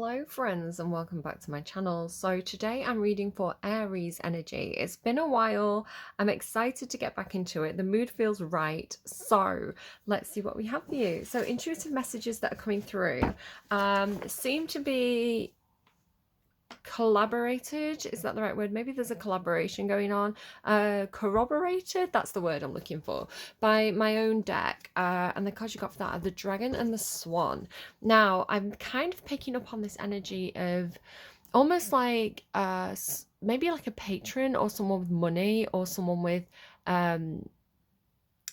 Hello friends and welcome back to my channel. So today I'm reading for Aries energy. It's been a while. I'm excited to get back into it. The mood feels right. So let's see what we have for you. So intuitive messages that are coming through seem to be collaborated. Is that the right word? Maybe there's a collaboration going on. Corroborated, that's the word I'm looking for, by my own deck. And the cards you got for that are the Dragon and the Swan. Now I'm kind of picking up on this energy of almost like maybe like a patron or someone with money or someone with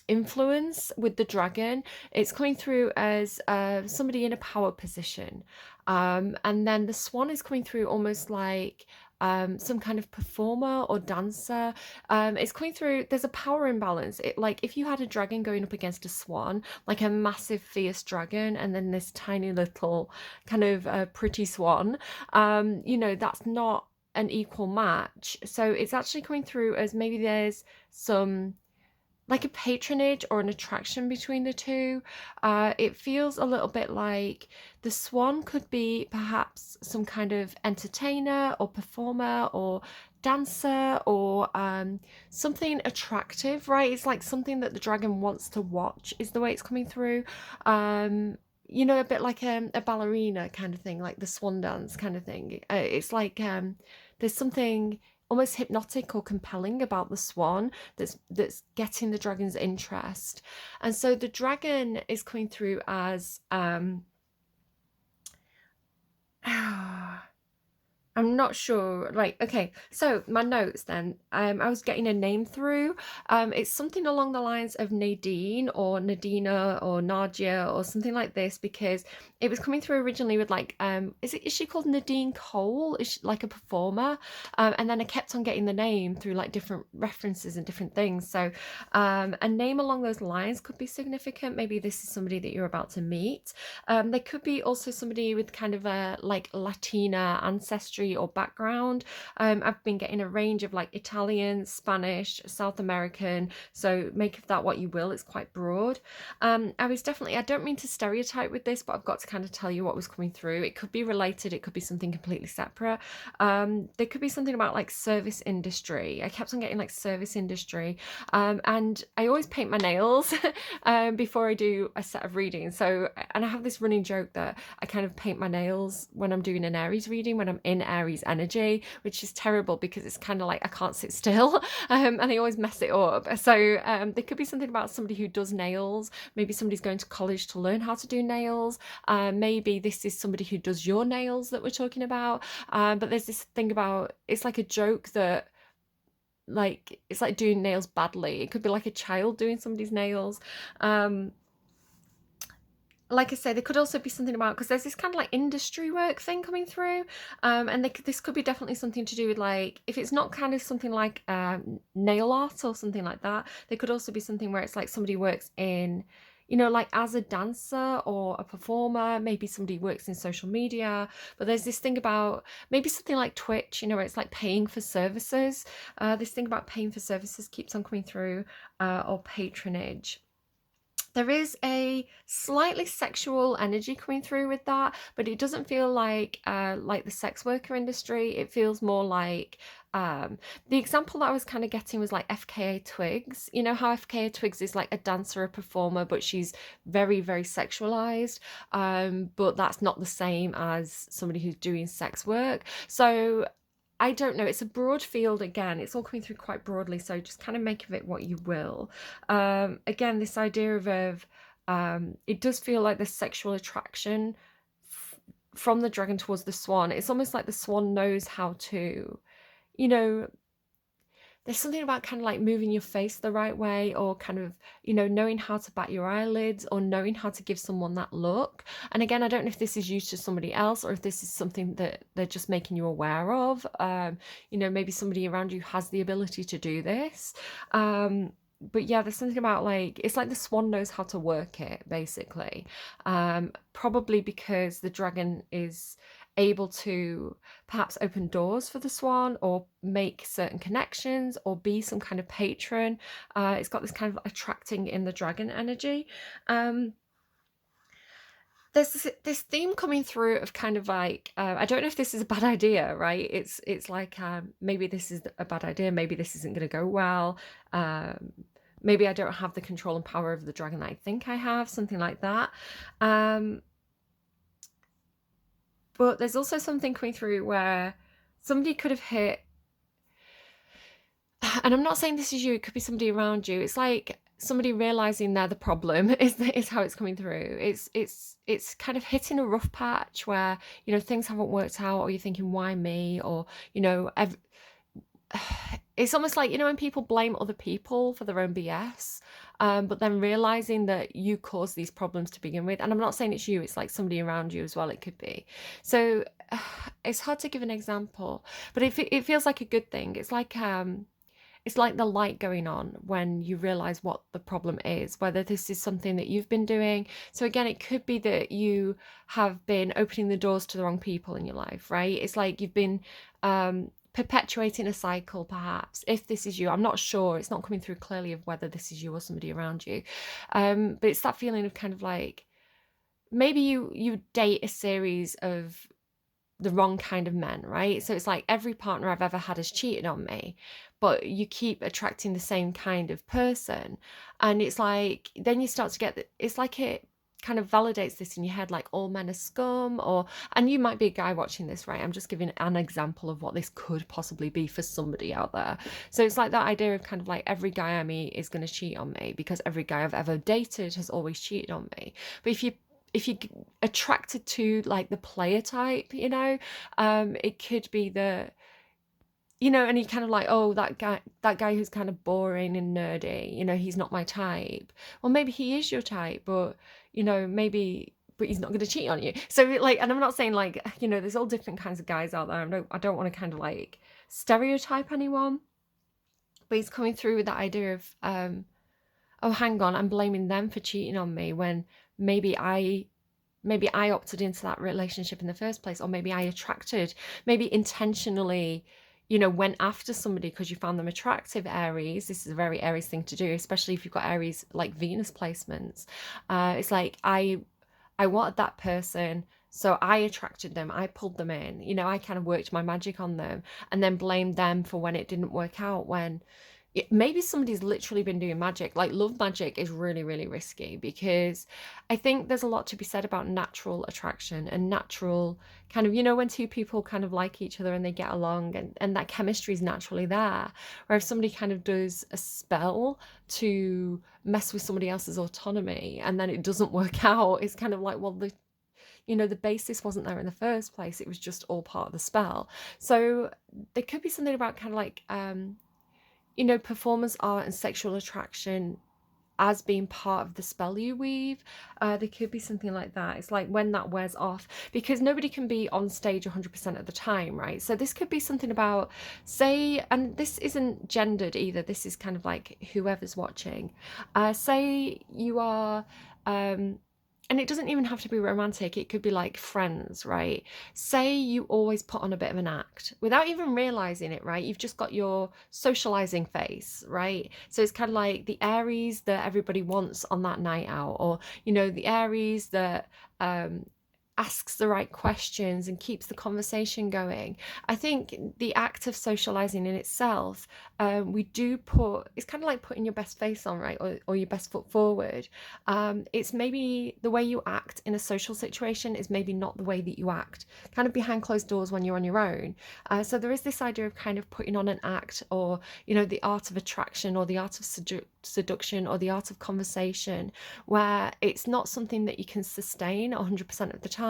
influence with the dragon. It's coming through as somebody in a power position, and then the swan is coming through almost like some kind of performer or dancer. It's coming through, there's a power imbalance. It, like if you had a dragon going up against a swan, like a massive fierce dragon, and then this tiny little kind of pretty swan, you know, that's not an equal match. So it's actually coming through as maybe there's some like a patronage or an attraction between the two. It feels a little bit like the swan could be perhaps some kind of entertainer or performer or dancer or something attractive, right? It's like something that the dragon wants to watch is the way it's coming through. You know, a bit like a ballerina kind of thing, like the swan dance kind of thing. It's like there's something almost hypnotic or compelling about the swan that's getting the dragon's interest. And so the dragon is coming through as I'm not sure. Like, okay, so my notes then. I was getting a name through. It's something along the lines of Nadine or Nadina or Nadia or something like this, because it was coming through originally with like, is she called Nadine Cole? Is she like a performer? And then I kept on getting the name through like different references and different things. So a name along those lines could be significant. Maybe this is somebody that you're about to meet. They could be also somebody with kind of a like Latina ancestry or background. I've been getting a range of like Italian, Spanish, South American, so make of that what you will. It's quite broad. I was definitely, I don't mean to stereotype with this, but I've got to kind of tell you what was coming through. It could be related, it could be something completely separate. There could be something about like service industry. I kept on getting like service industry, and I always paint my nails before I do a set of readings. So, and I have this running joke that I kind of paint my nails when I'm doing an Aries reading, when I'm in Aries energy, which is terrible because it's kind of like I can't sit still, and I always mess it up. So there could be something about somebody who does nails. Maybe somebody's going to college to learn how to do nails. Maybe this is somebody who does your nails that we're talking about. But there's this thing about, it's like a joke that like it's like doing nails badly. It could be like a child doing somebody's nails. Like I say, there could also be something about, because there's this kind of like industry work thing coming through, and this could be definitely something to do with like, if it's not kind of something like nail art or something like that, there could also be something where it's like somebody works in, you know, like as a dancer or a performer. Maybe somebody works in social media. But there's this thing about maybe something like Twitch, you know, where it's like paying for services. This thing about paying for services keeps on coming through, or patronage. There is a slightly sexual energy coming through with that, but it doesn't feel like the sex worker industry. It feels more like the example that I was kind of getting was like FKA Twigs. You know how FKA Twigs is like a dancer, a performer, but she's very, very sexualized. But that's not the same as somebody who's doing sex work. So I don't know. It's a broad field again. It's all coming through quite broadly, so just kind of make of it what you will. Again, this idea of it does feel like the sexual attraction from the dragon towards the swan. It's almost like the swan knows how to, you know, there's something about kind of like moving your face the right way, or kind of, you know, knowing how to bat your eyelids, or knowing how to give someone that look. And again, I don't know if this is used to somebody else or if this is something that they're just making you aware of. You know, maybe somebody around you has the ability to do this. But yeah, there's something about like, it's like the swan knows how to work it, basically. Probably because the dragon is able to perhaps open doors for the swan, or make certain connections, or be some kind of patron. It's got this kind of attracting in the dragon energy. there's this theme coming through of kind of like, I don't know if this is a bad idea, right? It's like, maybe this is a bad idea, maybe this isn't going to go well, um, maybe I don't have the control and power of the dragon that I think I have, something like that. Um, but there's also something coming through where somebody could have hit, and I'm not saying this is you, it could be somebody around you. It's like somebody realizing they're the problem is how it's coming through. It's kind of hitting a rough patch where, you know, things haven't worked out, or you're thinking, why me? Or, you know, it's almost like, you know, when people blame other people for their own BS, but then realizing that you caused these problems to begin with. And I'm not saying it's you, it's like somebody around you as well, it could be. So it's hard to give an example, but it feels like a good thing. It's like the light going on when you realize what the problem is, whether this is something that you've been doing. So again, it could be that you have been opening the doors to the wrong people in your life, right? It's like you've been perpetuating a cycle, perhaps. If this is you, I'm not sure. It's not coming through clearly of whether this is you or somebody around you. But it's that feeling of kind of like, maybe you date a series of the wrong kind of men, right? So it's like every partner I've ever had has cheated on me, but you keep attracting the same kind of person. And it's like, then you start to get, it's like it kind of validates this in your head, like all men are scum, or, and you might be a guy watching this, right? I'm just giving an example of what this could possibly be for somebody out there. So it's like that idea of kind of like every guy I meet is going to cheat on me because every guy I've ever dated has always cheated on me. But if you're attracted to like the player type, you know, it could be the, you know, and you kind of like, oh, that guy who's kind of boring and nerdy, you know, he's not my type. Well, maybe he is your type, but, you know, maybe, but he's not going to cheat on you. So like, and I'm not saying like, you know, there's all different kinds of guys out there. I don't want to kind of like stereotype anyone, but he's coming through with that idea of, oh, hang on, I'm blaming them for cheating on me when maybe I opted into that relationship in the first place, or maybe I attracted, maybe intentionally, you know, went after somebody because you found them attractive. Aries, this is a very Aries thing to do, especially if you've got Aries like Venus placements. It's like I wanted that person, so I attracted them, I pulled them in, you know, I kind of worked my magic on them and then blamed them for when it didn't work out, when maybe somebody's literally been doing magic. Like love magic is really, really risky, because I think there's a lot to be said about natural attraction and natural kind of, you know, when two people kind of like each other and they get along, and that chemistry is naturally there. Where if somebody kind of does a spell to mess with somebody else's autonomy and then it doesn't work out, it's kind of like, well, the basis wasn't there in the first place. It was just all part of the spell. So there could be something about kind of like, you know, performance art and sexual attraction as being part of the spell you weave. There could be something like that. It's like when that wears off, because nobody can be on stage 100% of the time, right? So this could be something about, say, and this isn't gendered either, this is kind of like whoever's watching. Say you are, and it doesn't even have to be romantic, it could be like friends, right? Say you always put on a bit of an act without even realizing it, right? You've just got your socializing face, right? So it's kind of like the Aries that everybody wants on that night out, or, you know, the Aries that asks the right questions and keeps the conversation going. I think the act of socializing in itself, we do put, it's kind of like putting your best face on, right? Or your best foot forward. It's maybe the way you act in a social situation is maybe not the way that you act kind of behind closed doors when you're on your own. So there is this idea of kind of putting on an act, or, you know, the art of attraction, or the art of seduction, or the art of conversation, where it's not something that you can sustain 100% of the time.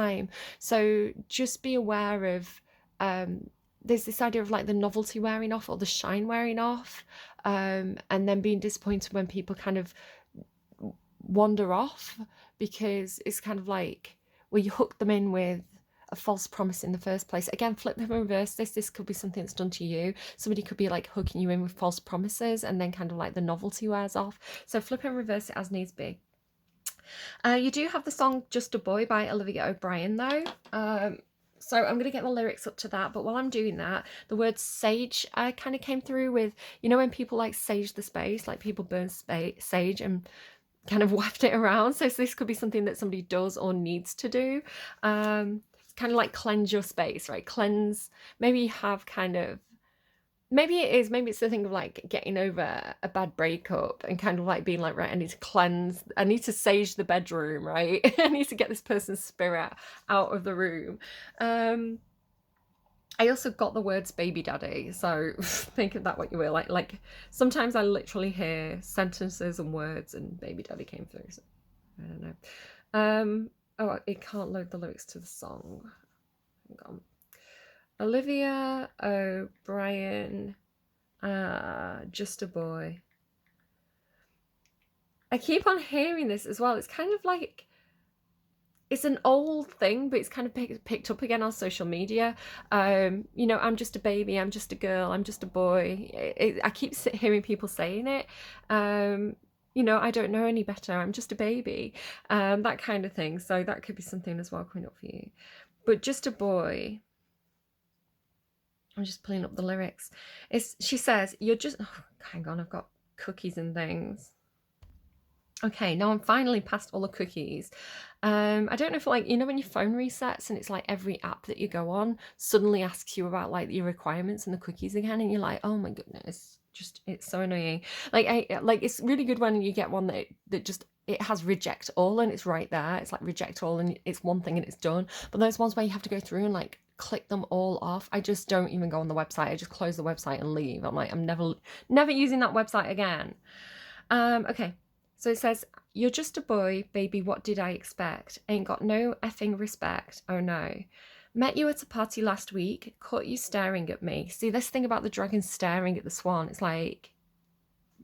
So just be aware of, there's this idea of like the novelty wearing off, or the shine wearing off, and then being disappointed when people kind of wander off, because it's kind of like, well, you hook them in with a false promise in the first place. Again, flip them and reverse this could be something that's done to you. Somebody could be like hooking you in with false promises, and then kind of like the novelty wears off. So flip and reverse it as needs be. You do have the song Just a Boy by Olivia Brien though. So I'm going to get the lyrics up to that. But while I'm doing that, the word sage kind of came through with, you know, when people like sage the space, like people burn sage, and kind of waft it around. So this could be something that somebody does or needs to do. It's kind of like cleanse your space, right? Cleanse. Maybe you have kind of, maybe it's the thing of like getting over a bad breakup and kind of like being like, right, I need to cleanse, I need to sage the bedroom, right? I need to get this person's spirit out of the room. I also got the words baby daddy, so think of that what you will. Like sometimes I literally hear sentences and words and baby daddy came through, so I don't know. Oh, it can't load the lyrics to the song. Hang on. Olivia, oh, Brien, just a boy. I keep on hearing this as well. It's kind of like, it's an old thing, but it's kind of picked up again on social media. You know, I'm just a baby, I'm just a girl, I'm just a boy. I keep hearing people saying it. You know, I don't know any better, I'm just a baby. That kind of thing. So that could be something as well coming up for you. But just a boy. I'm just pulling up the lyrics. She says, you're just, oh, hang on, I've got cookies and things. Okay, now I'm finally past all the cookies. I don't know if, like, you know when your phone resets and it's like every app that you go on suddenly asks you about like your requirements and the cookies again, and you're like, oh my goodness, just it's so annoying. Like it's really good when you get one that just it has reject all and it's right there. It's like reject all and it's one thing and it's done. But those ones where you have to go through and like click them all off, I just don't even go on the website. I just close the website and leave. I'm like, I'm never using that website again. Okay. So it says, you're just a boy, baby, what did I expect? Ain't got no effing respect, oh no. Met you at a party last week, caught you staring at me. See, this thing about the dragon staring at the swan, it's like,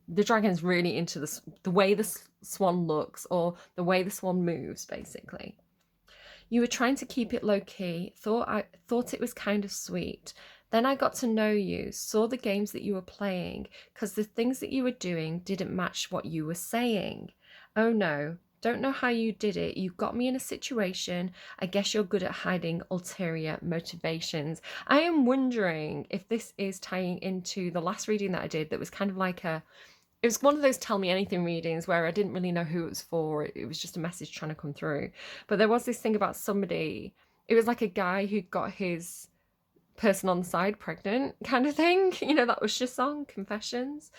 the dragon's really into the way the swan looks or the way the swan moves, basically. You were trying to keep it low-key, thought it was kind of sweet. Then I got to know you, saw the games that you were playing, because the things that you were doing didn't match what you were saying. Oh no, don't know how you did it. You got me in a situation. I guess you're good at hiding ulterior motivations. I am wondering if this is tying into the last reading that I did that was kind of like it was one of those tell me anything readings where I didn't really know who it was for. It was just a message trying to come through. But there was this thing about somebody, it was like a guy who got his person on the side pregnant kind of thing. You know, that Usher song, Confessions.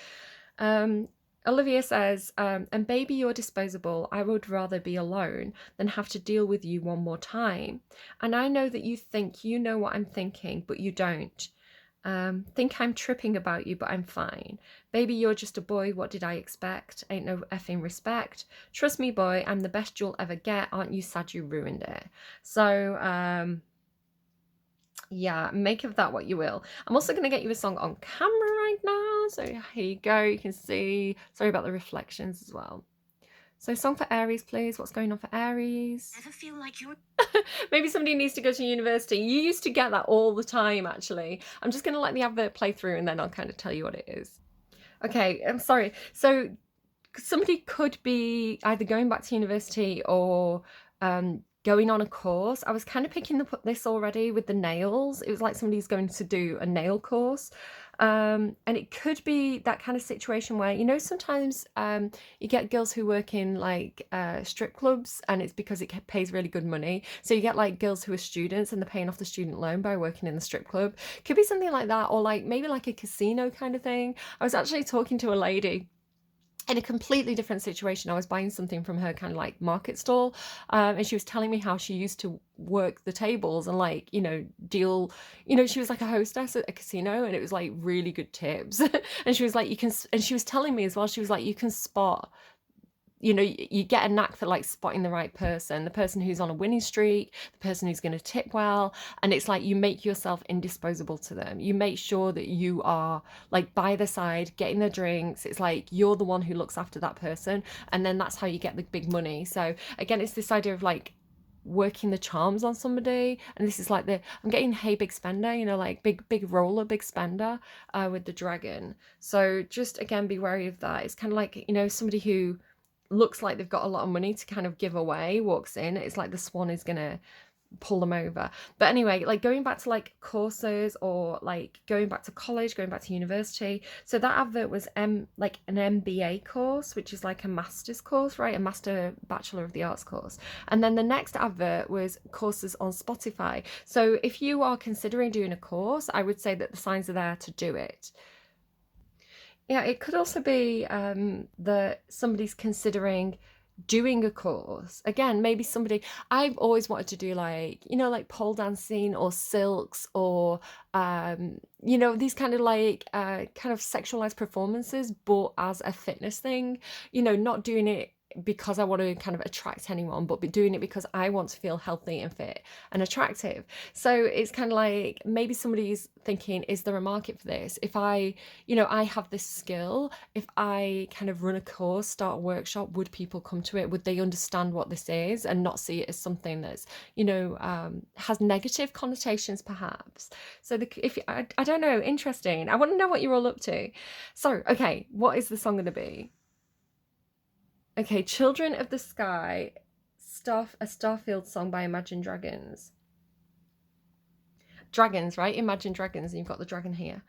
Olivia says, and baby, you're disposable. I would rather be alone than have to deal with you one more time. And I know that you think you know what I'm thinking, but you don't. Think I'm tripping about you, but I'm fine. Baby, you're just a boy. What did I expect? Ain't no effing respect. Trust me, boy, I'm the best you'll ever get. Aren't you sad you ruined it? So, yeah, make of that what you will. I'm also going to get you a song on camera right now. So here you go. You can see. Sorry about the reflections as well. So song for Aries, please. What's going on for Aries? Ever feel like you're... Maybe somebody needs to go to university. You used to get that all the time, actually. I'm just going to let the advert play through and then I'll kind of tell you what it is. Okay, I'm sorry. So somebody could be either going back to university or going on a course. I was kind of picking up this already with the nails. It was like somebody's going to do a nail course. And it could be that kind of situation where, you know, sometimes you get girls who work in like strip clubs and it's because it pays really good money. So you get like girls who are students and they're paying off the student loan by working in the strip club. Could be something like that, or like maybe like a casino kind of thing. I was actually talking to a lady in a completely different situation. I was buying something from her kind of like market stall, and she was telling me how she used to work the tables and like, you know, deal, you know, she was like a hostess at a casino and it was like really good tips. And she was like, and she was telling me as well, she was like, you can spot, you know, you get a knack for like spotting the right person, the person who's on a winning streak, the person who's going to tip well. And it's like you make yourself indisposable to them. You make sure that you are like by the side, getting their drinks. It's like you're the one who looks after that person. And then that's how you get the big money. So again, it's this idea of like working the charms on somebody. And this is like I'm getting hey big spender, you know, like big roller, big spender with the dragon. So just again, be wary of that. It's kind of like, you know, somebody who looks like they've got a lot of money to kind of give away walks in. It's like the swan is gonna pull them over. But anyway, like going back to like courses, or like going back to college, going back to university. So that advert was like an MBA course, which is like a master's course, right? A master bachelor of the arts course. And then the next advert was courses on Spotify. So if you are considering doing a course, I would say that the signs are there to do it. Yeah, it could also be that somebody's considering doing a course. Again, maybe somebody, I've always wanted to do like, you know, like pole dancing or silks, or you know, these kind of like kind of sexualized performances, but as a fitness thing, you know, not doing it because I want to kind of attract anyone, but doing it because I want to feel healthy and fit and attractive. So it's kind of like maybe somebody's thinking, is there a market for this? If I, you know, I have this skill, if I kind of run a course, start a workshop, would people come to it? Would they understand what this is and not see it as something that's, you know, has negative connotations perhaps? So if I don't know, interesting. I want to know what you're all up to. So, okay, what is the song going to be? Okay, Children of the Sky, a Starfield song by Imagine Dragons. Dragons, right? Imagine Dragons, and you've got the dragon here.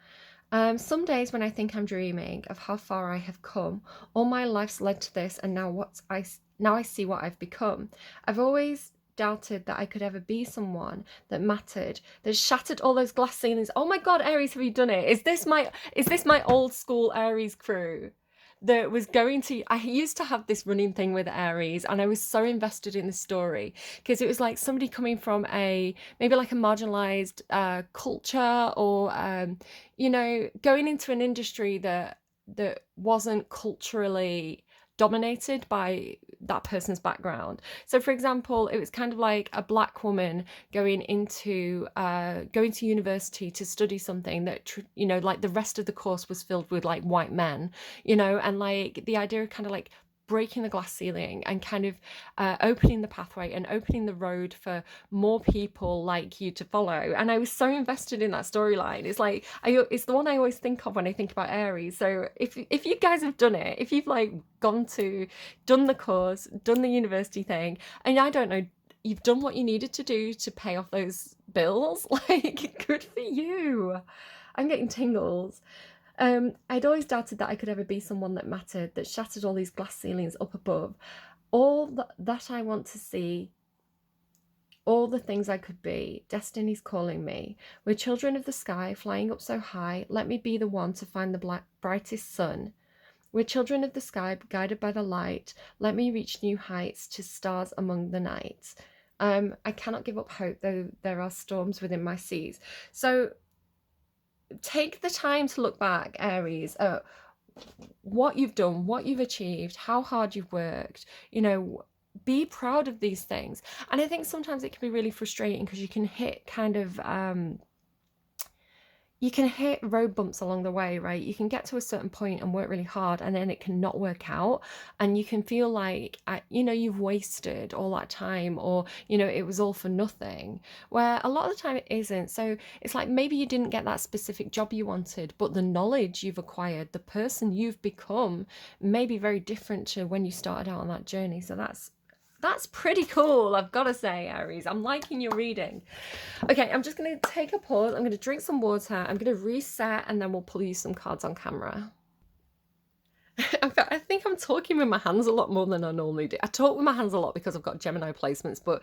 Some days when I think I'm dreaming of how far I have come, all my life's led to this, and now I see what I've become. I've always doubted that I could ever be someone that mattered, that shattered all those glass ceilings. Oh my God, Aries, have you done it? Is this my old school Aries crew? That was going to, I used to have this running thing with Aries, and I was so invested in the story because it was like somebody coming from maybe like a marginalized culture, or you know, going into an industry that wasn't culturally dominated by that person's background. So for example, it was kind of like a black woman going to university to study something that, you know, like the rest of the course was filled with like white men, you know, and like the idea of kind of like breaking the glass ceiling and kind of opening the pathway and opening the road for more people like you to follow. And I was so invested in that storyline. It's like it's the one I always think of when I think about Aries. So if you guys have done it, if you've like done the course, done the university thing, and I don't know, you've done what you needed to do to pay off those bills, like good for you. I'm getting tingles. I'd always doubted that I could ever be someone that mattered, that shattered all these glass ceilings up above. All that I want to see, all the things I could be, destiny's calling me. We're children of the sky, flying up so high. Let me be the one to find the brightest sun. We're children of the sky, guided by the light. Let me reach new heights to stars among the night. I cannot give up hope, though there are storms within my seas. So take the time to look back, Aries, at what you've done, what you've achieved, how hard you've worked, you know, be proud of these things. And I think sometimes it can be really frustrating because you can hit kind of you can hit road bumps along the way, right? You can get to a certain point and work really hard, and then it can not work out, and you can feel like, you know, you've wasted all that time, or, you know, it was all for nothing, where a lot of the time it isn't. So it's like maybe you didn't get that specific job you wanted, but the knowledge you've acquired, the person you've become, may be very different to when you started out on that journey. So that's pretty cool, I've got to say, Aries. I'm liking your reading. Okay, I'm just going to take a pause. I'm going to drink some water. I'm going to reset, and then we'll pull you some cards on camera. I think I'm talking with my hands a lot more than I normally do. I talk with my hands a lot because I've got Gemini placements, but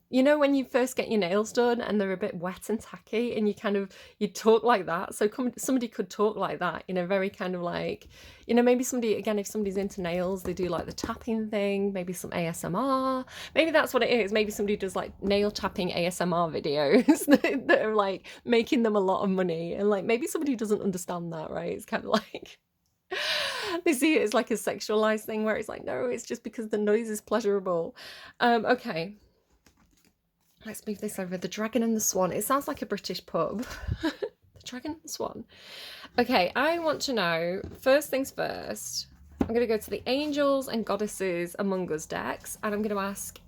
you know, when you first get your nails done and they're a bit wet and tacky, and you talk like that. So somebody could talk like that, you know, very kind of like, you know, maybe somebody, again, if somebody's into nails, they do like the tapping thing, maybe some ASMR. Maybe that's what it is. Maybe somebody does like nail tapping ASMR videos that are like making them a lot of money, and like maybe somebody doesn't understand that, right? It's kind of like they see it as like a sexualized thing, where it's like, no, it's just because the noise is pleasurable. Okay, let's move this over. The Dragon and the Swan. It sounds like a British pub. The Dragon and the Swan. Okay, I want to know, first things first, I'm going to go to the Angels and Goddesses Among Us decks, and I'm going to ask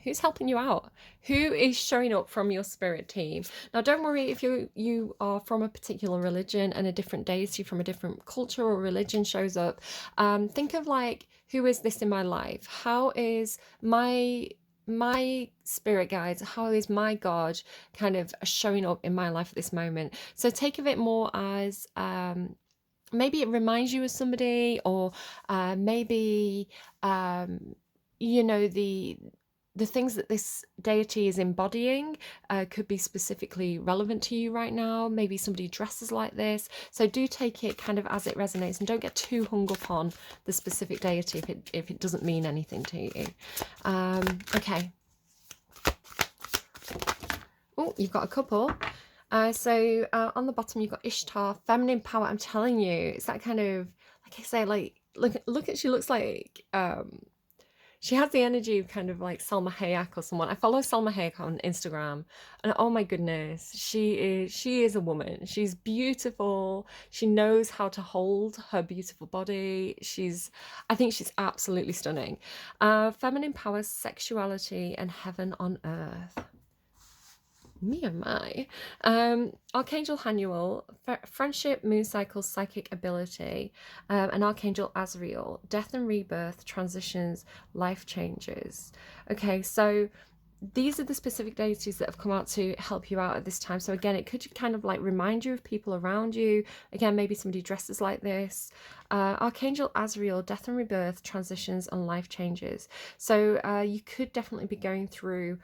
who's helping you out? Who is showing up from your spirit team? Now, don't worry if you are from a particular religion and a different deity from a different culture or religion shows up. Think of like, who is this in my life? How is my my spirit guides, how is my God kind of showing up in my life at this moment? So take of it more as maybe it reminds you of somebody, or maybe um, you know, the things that this deity is embodying could be specifically relevant to you right now. Maybe somebody dresses like this. So do take it kind of as it resonates, and don't get too hung up on the specific deity if it doesn't mean anything to you. Okay. Oh, you've got a couple. So on the bottom you've got Ishtar, feminine power. I'm telling you, it's that kind of, like I say, like look at, she looks like she has the energy of kind of like Salma Hayek or someone. I follow Salma Hayek on Instagram, and oh my goodness, she is a woman. She's beautiful. She knows how to hold her beautiful body. I think she's absolutely stunning. Feminine power, sexuality, and heaven on earth. Me and my. Archangel Hanuel, friendship, moon cycles, psychic ability, and Archangel Azrael, death and rebirth, transitions, life changes. Okay, so these are the specific deities that have come out to help you out at this time. So again, it could kind of like remind you of people around you. Again, maybe somebody dresses like this. Archangel Azrael, death and rebirth, transitions, and life changes. So you could definitely be going through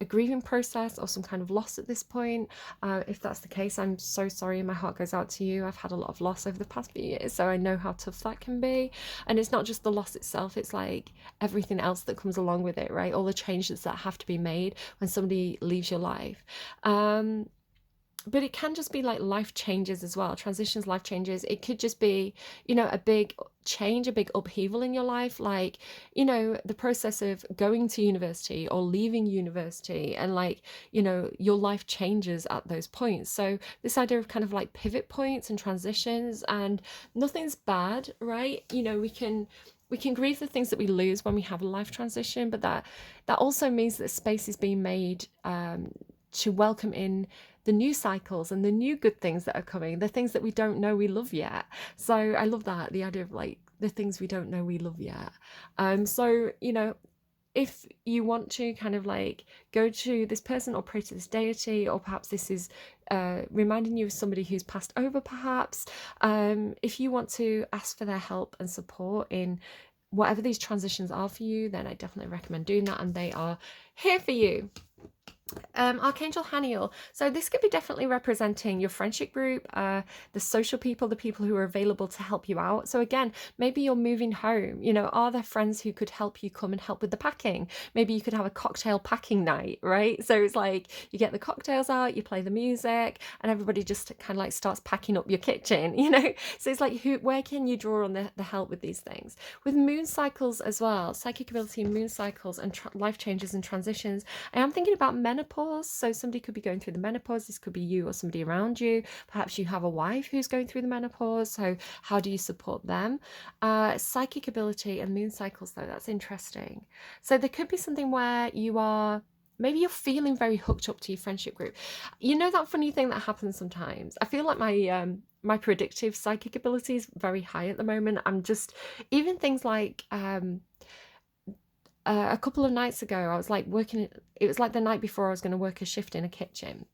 a grieving process or some kind of loss at this point. If that's the case, I'm so sorry. My heart goes out to you. I've had a lot of loss over the past few years, so I know how tough that can be. And it's not just the loss itself, it's like everything else that comes along with it, right? All the changes that have to be made when somebody leaves your life. But it can just be like life changes as well, transitions, life changes. It could just be, you know, a big change, a big upheaval in your life, like, you know, the process of going to university or leaving university, and like, you know, your life changes at those points. So this idea of kind of like pivot points and transitions, and nothing's bad, right? You know, we can grieve the things that we lose when we have a life transition, but that also means that space is being made to welcome in the new cycles and the new good things that are coming, the things that we don't know we love yet. So I love that, the idea of like the things we don't know we love yet. So, you know, if you want to kind of like go to this person or pray to this deity, or perhaps this is reminding you of somebody who's passed over, perhaps, if you want to ask for their help and support in whatever these transitions are for you, then I definitely recommend doing that, and they are here for you. Archangel Haniel. So this could be definitely representing your friendship group, the social people, the people who are available to help you out. So again, maybe you're moving home. You know, are there friends who could help you come and help with the packing? Maybe you could have a cocktail packing night, right? So it's like you get the cocktails out, you play the music, and everybody just kind of like starts packing up your kitchen, you know? So it's like, where can you draw on the help with these things? With moon cycles as well, psychic ability, moon cycles, and life changes and transitions, I am thinking about menopause. So somebody could be going through the menopause. This could be you or somebody around you. Perhaps you have a wife who's going through the menopause. So how do you support them? Psychic ability and moon cycles, though, that's interesting. So there could be something where maybe you're feeling very hooked up to your friendship group. You know, that funny thing that happens sometimes. I feel like my predictive psychic ability is very high at the moment. I'm just, even things like a couple of nights ago, I was like working, it was like the night before I was going to work a shift in a kitchen.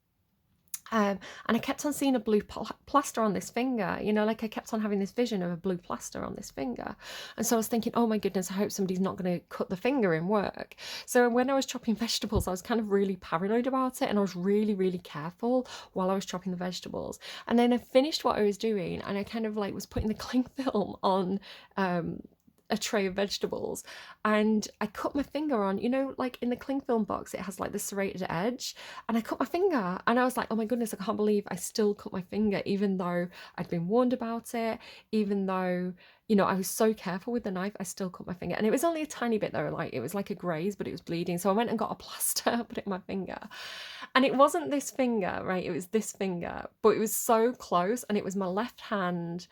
And I kept on seeing a blue plaster on this finger, you know, like I kept on having this vision of a blue plaster on this finger. And so I was thinking, oh my goodness, I hope somebody's not going to cut the finger in work. So when I was chopping vegetables, I was kind of really paranoid about it. And I was really, really careful while I was chopping the vegetables. And then I finished what I was doing, and I kind of like was putting the cling film on a tray of vegetables, and I cut my finger on, you know, like in the cling film box, it has like the serrated edge, and I cut my finger, and I was like, oh my goodness, I can't believe I still cut my finger, even though I'd been warned about it, even though, you know, I was so careful with the knife, I still cut my finger. And it was only a tiny bit though, like it was like a graze, but it was bleeding. So I went and got a plaster, put it in my finger, and it wasn't this finger, right? It was this finger, but it was so close, and it was my left hand.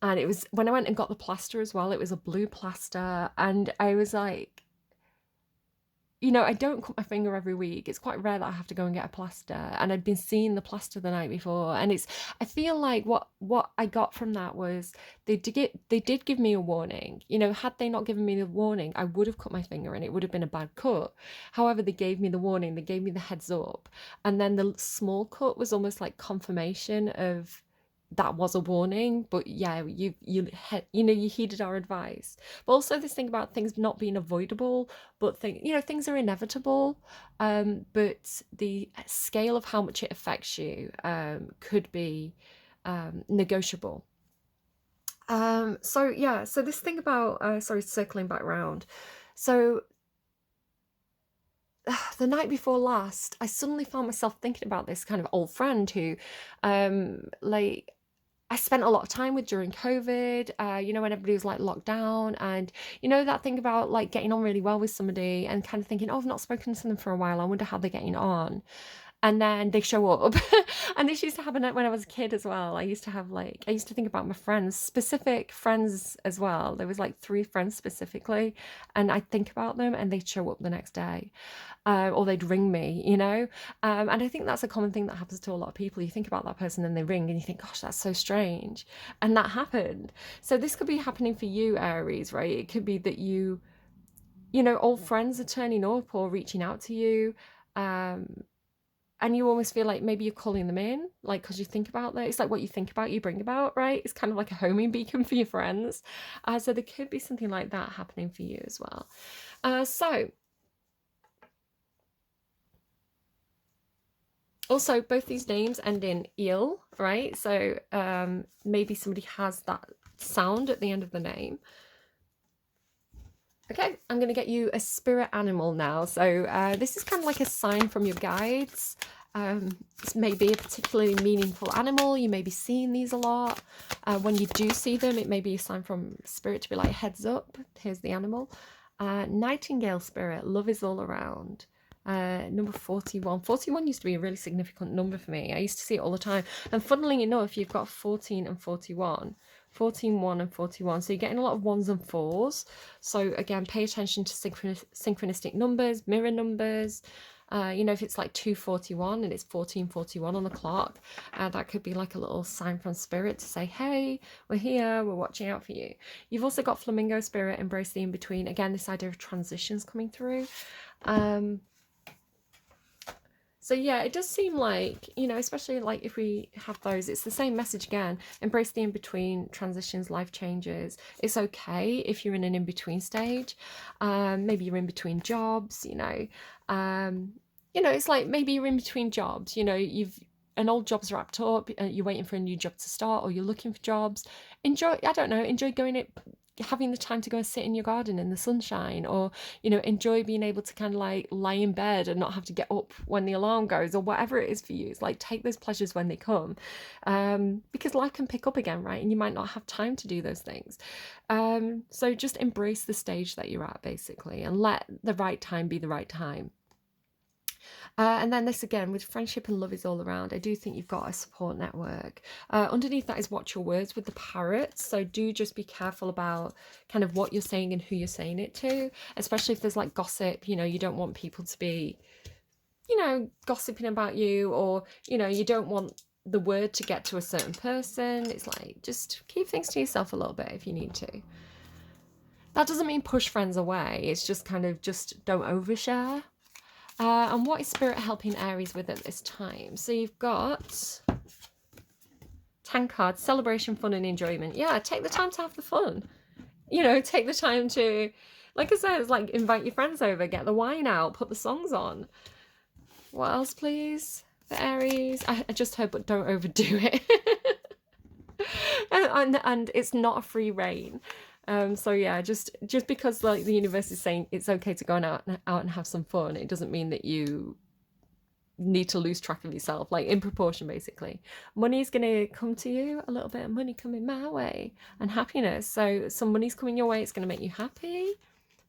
And it was, when I went and got the plaster as well, it was a blue plaster. And I was like, you know, I don't cut my finger every week. It's quite rare that I have to go and get a plaster. And I'd been seeing the plaster the night before. And I feel like what I got from that was they did give me a warning. You know, had they not given me the warning, I would have cut my finger and it would have been a bad cut. However, they gave me the warning, they gave me the heads up. And then the small cut was almost like confirmation of that was a warning. But yeah, you know, you heeded our advice. But also this thing about things not being avoidable, but you know, things are inevitable. But the scale of how much it affects you could be negotiable. So yeah, so this thing about sorry, circling back round. So the night before last, I suddenly found myself thinking about this kind of old friend who, like, I spent a lot of time with during COVID, you know, when everybody was like locked down, and you know, that thing about like getting on really well with somebody and kind of thinking, oh, I've not spoken to them for a while, I wonder how they're getting on. And then they show up. And this used to happen when I was a kid as well. I used to think about my friends, specific friends as well. There was like 3 friends specifically, and I'd think about them and they'd show up the next day. Or they'd ring me, you know? And I think that's a common thing that happens to a lot of people. You think about that person and they ring and you think, gosh, that's so strange. And that happened. So this could be happening for you, Aries, right? It could be that you know, old friends are turning up or reaching out to you. And you almost feel like maybe you're calling them in, like, because you think about that. It's like what you think about, you bring about, right? It's kind of like a homing beacon for your friends. So there could be something like that happening for you as well. So also, both these names end in il, right? So maybe somebody has that sound at the end of the name. Okay, I'm going to get you a spirit animal now. So this is kind of like a sign from your guides. This may be a particularly meaningful animal. You may be seeing these a lot. When you do see them, it may be a sign from spirit to be like, heads up, here's the animal. Nightingale spirit, love is all around. Number 41. 41 used to be a really significant number for me. I used to see it all the time. And funnily enough, you've got 14 and 41. 14, 1 and 41. So you're getting a lot of 1s and 4s. So again, pay attention to synchronistic numbers, mirror numbers. You know, if it's like 2:41 and it's 14:41 on the clock, that could be like a little sign from spirit to say, hey, we're here, we're watching out for you. You've also got flamingo spirit, embrace the in-between. Again, this idea of transitions coming through. So yeah, it does seem like, you know, especially like if we have those, it's the same message again. Embrace the in-between, transitions, life changes. It's okay if you're in an in-between stage. Maybe you're in between jobs, you know. You know, it's like maybe you're in between jobs, you know, an old job's wrapped up, you're waiting for a new job to start, or you're looking for jobs. Enjoy going it, having the time to go and sit in your garden in the sunshine, or you know, enjoy being able to kind of like lie in bed and not have to get up when the alarm goes, or whatever it is for you. It's like, take those pleasures when they come, because life can pick up again, right? And you might not have time to do those things. So just embrace the stage that you're at, basically, and let the right time be the right time. And then this again, with friendship and love is all around, I do think you've got a support network. Underneath that is watch your words with the parrots. So do just be careful about kind of what you're saying and who you're saying it to, especially if there's like gossip. You know, you don't want people to be, you know, gossiping about you, or, you know, you don't want the word to get to a certain person. It's like, just keep things to yourself a little bit if you need to. That doesn't mean push friends away. It's just kind of just don't overshare. And what is spirit helping Aries with at this time? So you've got 10 cards, celebration, fun and enjoyment. Yeah, take the time to have the fun. You know, take the time to, like I said, it's like invite your friends over, get the wine out, put the songs on. What else, please, for Aries? I just heard, but don't overdo it. and it's not a free reign. So yeah, just because like the universe is saying it's okay to go out and have some fun, it doesn't mean that you need to lose track of yourself, like in proportion, basically. Money's gonna come to you, a little bit of money coming my way, and happiness. So some money's coming your way, it's gonna make you happy.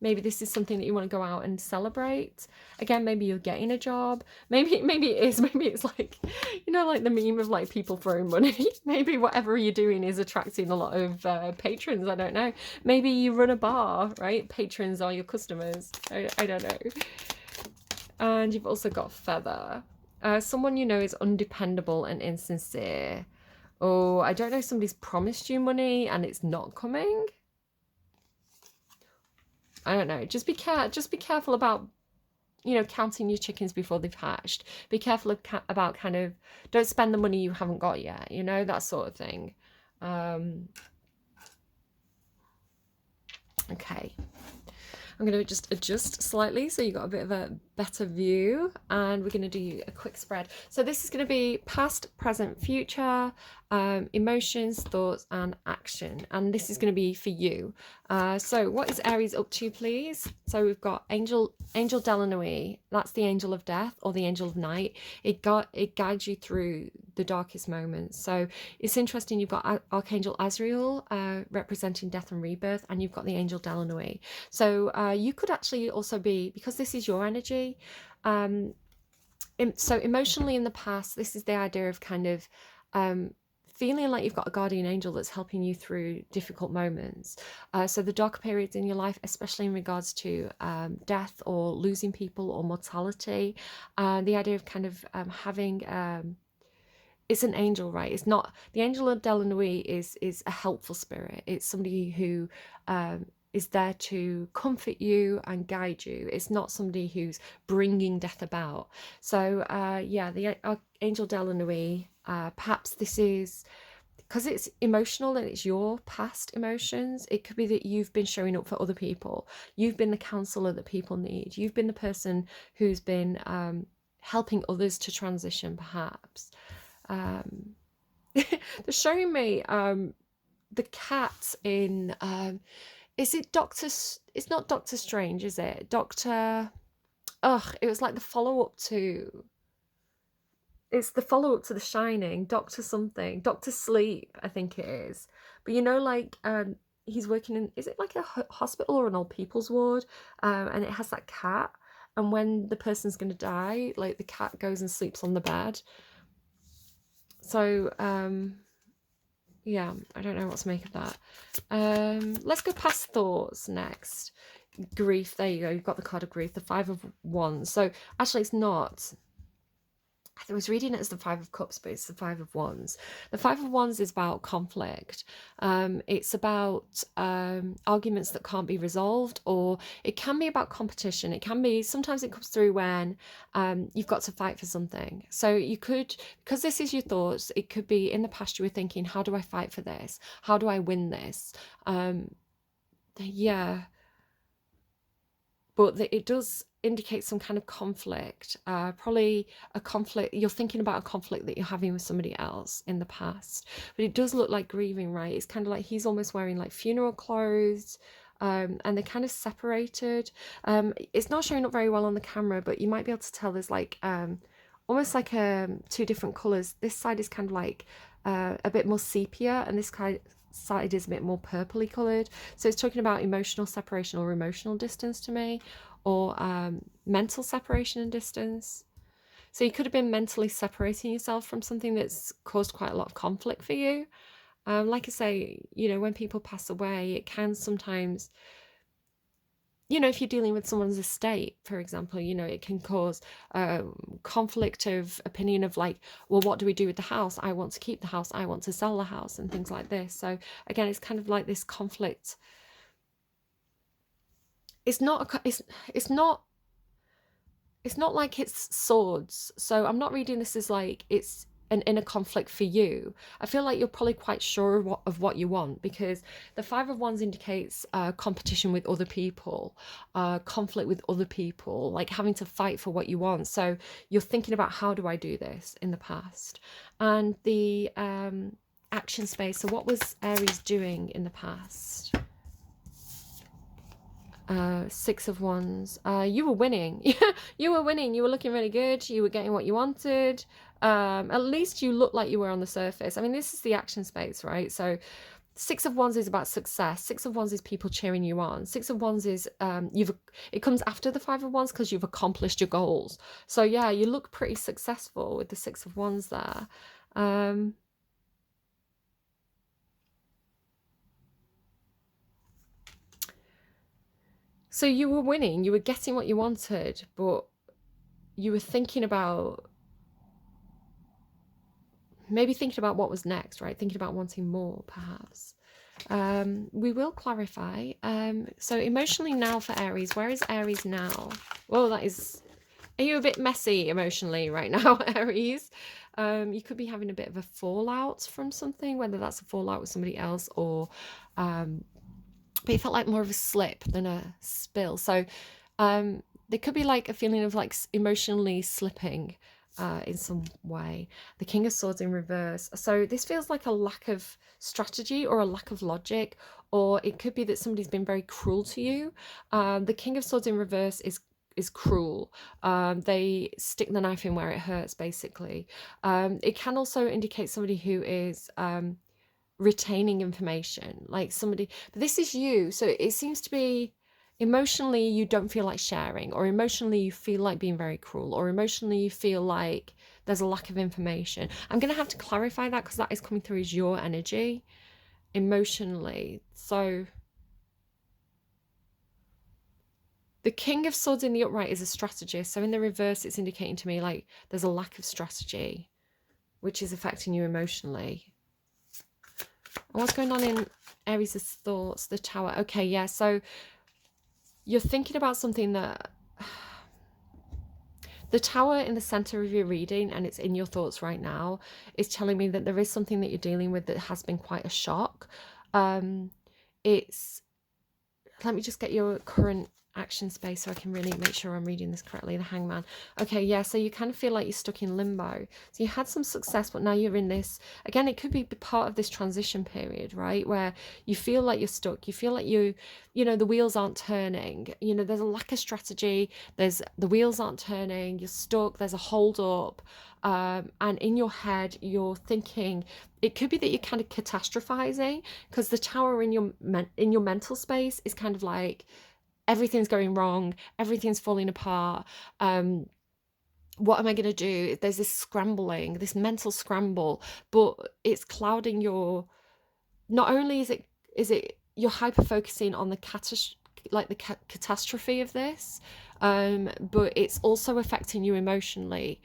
Maybe this is something that you want to go out and celebrate. Again, maybe you're getting a job. Maybe it's like, you know, like the meme of like people throwing money. Maybe whatever you're doing is attracting a lot of patrons. I don't know. Maybe you run a bar, right? Patrons are your customers. I don't know. And you've also got feather. Someone you know is undependable and insincere. Oh, I don't know, somebody's promised you money and it's not coming. I don't know. Just be careful about, you know, counting your chickens before they've hatched. Be careful about kind of, don't spend the money you haven't got yet, you know, that sort of thing. Okay. I'm going to just adjust slightly so you got a bit of a better view, and we're going to do a quick spread. So this is going to be past, present, future, emotions, thoughts, and action. And this is going to be for you. So what is Aries up to, please? So we've got Angel Delannoy. That's the angel of death or the angel of night. It guides you through the darkest moments. So it's interesting. You've got Archangel Azrael representing death and rebirth, and you've got the angel Delannoy. So you could actually also be, because this is your energy. So emotionally in the past, this is the idea of kind of feeling like you've got a guardian angel that's helping you through difficult moments. So the darker periods in your life, especially in regards to death or losing people or mortality, the idea of kind of having it's an angel, right? It's not, the angel of Delannoy is a helpful spirit. It's somebody who is there to comfort you and guide you. It's not somebody who's bringing death about. So yeah, the angel Delannoy, perhaps this is because it's emotional and it's your past emotions. It could be that you've been showing up for other people. You've been the counselor that people need. You've been the person who's been helping others to transition, perhaps. They're showing me the cat in is it Doctor, it's not Doctor Strange, is it? Doctor, it was like the follow-up to, it's the follow-up to The Shining, Doctor something, Doctor Sleep, I think it is. But you know, like he's working in, is it like a hospital or an old people's ward? And it has that cat, and when the person's gonna die, like the cat goes and sleeps on the bed. So yeah, I don't know what to make of that. Let's go past thoughts next. Grief, there you go, you've got the card of grief, the Five of Wands. So actually it's not, I was reading it as the Five of Cups, but it's the Five of Wands. The Five of Wands is about conflict. It's about arguments that can't be resolved, or it can be about competition. It can be, sometimes it comes through when you've got to fight for something. So you could, because this is your thoughts, it could be in the past you were thinking, how do I fight for this? How do I win this? Yeah. But it does indicate some kind of conflict, probably a conflict, you're thinking about a conflict that you're having with somebody else in the past, but it does look like grieving, right? It's kind of like he's almost wearing like funeral clothes, and they're kind of separated. It's not showing up very well on the camera, but you might be able to tell there's like almost like two different colors. This side is kind of like a bit more sepia, and this side is a bit more purpley coloured. So it's talking about emotional separation or emotional distance to me, or mental separation and distance. So you could have been mentally separating yourself from something that's caused quite a lot of conflict for you. Like I say, you know, when people pass away, it can sometimes, you know, if you're dealing with someone's estate, for example, you know, it can cause conflict of opinion of like, well, what do we do with the house? I want to keep the house, I want to sell the house, and things like this. So again, it's kind of like this conflict. It's not like it's swords. So I'm not reading this as like it's an inner conflict for you. I feel like you're probably quite sure of what you want, because the Five of Wands indicates competition with other people, conflict with other people, like having to fight for what you want. So you're thinking about, how do I do this in the past? And the action space. So what was Aries doing in the past? Six of Wands. You were winning. You were winning. You were looking really good. You were getting what you wanted. At least you look like you were on the surface. I mean, this is the action space, right? So Six of Wands is about success. Six of Wands is people cheering you on. Six of Wands is it comes after the Five of Wands because you've accomplished your goals. So yeah, you look pretty successful with the Six of Wands there. So you were winning, you were getting what you wanted, but you were thinking about, maybe thinking about what was next, right? Thinking about wanting more, perhaps. We will clarify. So emotionally now for Aries, where is Aries now? Well, that is, are you a bit messy emotionally right now, Aries? You could be having a bit of a fallout from something, whether that's a fallout with somebody else or, but it felt like more of a slip than a spill. So there could be like a feeling of like emotionally slipping in some way. The King of Swords in reverse. So this feels like a lack of strategy or a lack of logic, or it could be that somebody's been very cruel to you. The King of Swords in reverse is cruel. They stick the knife in where it hurts, basically. It can also indicate somebody who is retaining information, like somebody, but this is you, so it seems to be emotionally you don't feel like sharing, or emotionally you feel like being very cruel, or emotionally you feel like there's a lack of information. I'm going to have to clarify that because that is coming through as your energy emotionally. So the King of Swords in the upright is a strategist, so in the reverse it's indicating to me like there's a lack of strategy which is affecting you emotionally. What's going on in Aries' thoughts? The Tower. Okay, yeah, so you're thinking about something that... The Tower in the center of your reading, and it's in your thoughts right now, is telling me that there is something that you're dealing with that has been quite a shock. It's... Let me just get your current action space so I can really make sure I'm reading this correctly. The Hangman. Okay, yeah, so you kind of feel like you're stuck in limbo. So you had some success, but now you're in this... Again, it could be part of this transition period, right? Where you feel like you're stuck. You feel like the wheels aren't turning. There's a lack of strategy. The wheels aren't turning. You're stuck. There's a hold up. And in your head, you're thinking... It could be that you're kind of catastrophizing, because the Tower in your mental space is kind of like everything's going wrong, everything's falling apart. What am I going to do? There's this scrambling, this mental scramble, but it's clouding your... Not only is it you're hyper focusing on the catastrophe of this, but it's also affecting you emotionally.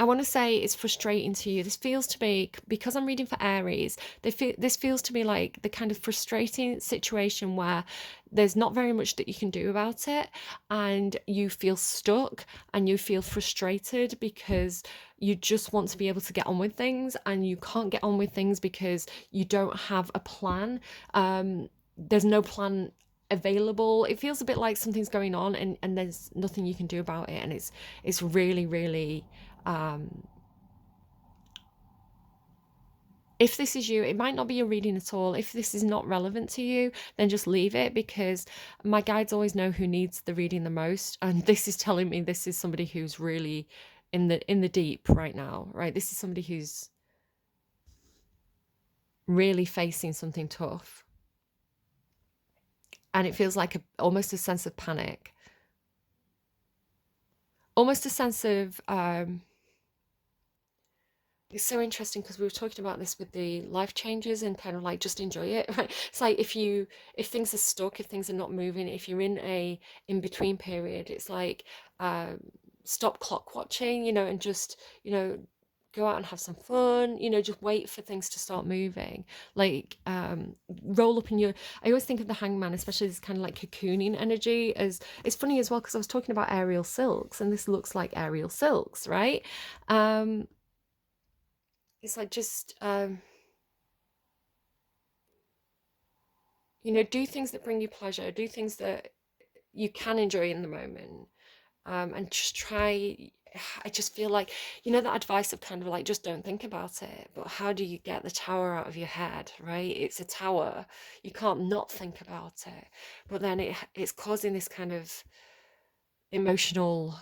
I want to say it's frustrating to you. This feels to me, because I'm reading for Aries, this feels to me like the kind of frustrating situation where there's not very much that you can do about it, and you feel stuck and you feel frustrated because you just want to be able to get on with things, and you can't get on with things because you don't have a plan. There's no plan available. It feels a bit like something's going on, and there's nothing you can do about it, and it's really, really... if this is you, it might not be your reading at all. If this is not relevant to you, then just leave it, because my guides always know who needs the reading the most, and this is telling me this is somebody who's really in the deep right now, right? This is somebody who's really facing something tough, and it feels like almost a sense of panic, almost a sense of... It's so interesting because we were talking about this with the life changes and kind of like just enjoy it, right? It's like if things are stuck, if things are not moving, if you're in a in between period, it's like um, stop clock watching, and just go out and have some fun, just wait for things to start moving. Like roll up in your... I always think of the Hangman, especially this kind of like cocooning energy. As it's funny as well because I was talking about aerial silks, and this looks like aerial silks, right? It's like just do things that bring you pleasure, do things that you can enjoy in the moment, and just try... I just feel like that advice of kind of like just don't think about it, but how do you get the tower out of your head, right? It's a tower, you can't not think about it, but then it's causing this kind of emotional...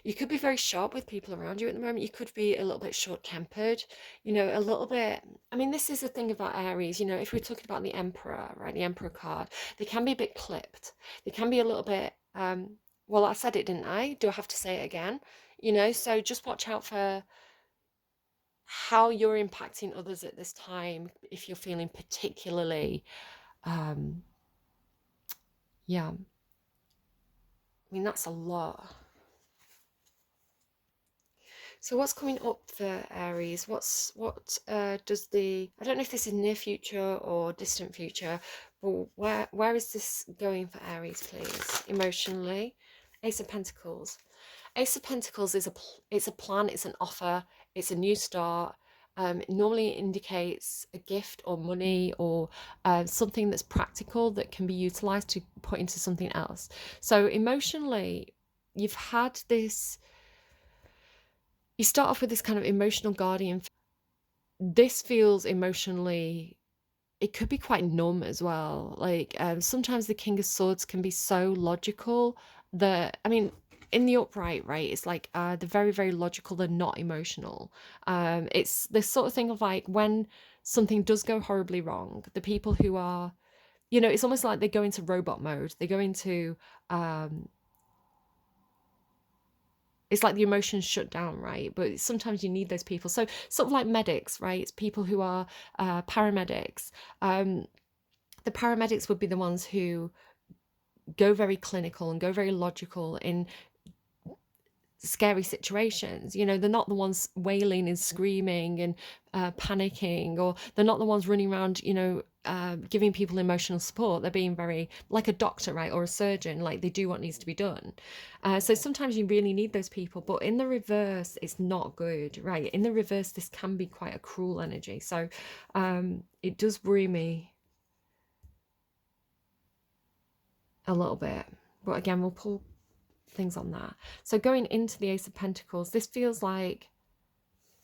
You could be very sharp with people around you at the moment. You could be a little bit short-tempered, a little bit... I mean, this is the thing about Aries, if we're talking about the Emperor, right, the Emperor card, they can be a bit clipped. They can be a little bit... well, I said it, didn't I? Do I have to say it again? So just watch out for how you're impacting others at this time if you're feeling particularly... yeah. I mean, that's a lot. So what's coming up for Aries? What does the, I don't know if this is near future or distant future, but where is this going for Aries, please? Emotionally. Ace of Pentacles. Ace of Pentacles is it's a plan, it's an offer, it's a new start. It normally indicates a gift or money or something that's practical that can be utilized to put into something else. So emotionally, you've had this, you start off with this kind of emotional guardian. This feels emotionally, it could be quite numb as well. Like sometimes the King of Swords can be so logical that, I mean, in the upright, right, it's like they're very, very logical, they're not emotional. It's this sort of thing of like when something does go horribly wrong, the people who are, you know, it's almost like they go into robot mode, they go into it's like the emotions shut down, right? But sometimes you need those people. So sort of like medics, right? It's people who are paramedics. The paramedics would be the ones who go very clinical and go very logical in scary situations. You know, they're not the ones wailing and screaming and panicking, or they're not the ones running around, you know, giving people emotional support. They're being very like a doctor, right, or a surgeon, like they do what needs to be done. So sometimes you really need those people, but in the reverse it's not good, right? In the reverse this can be quite a cruel energy. So it does worry me a little bit, but again we'll pull things on that. So going into the Ace of Pentacles, this feels like,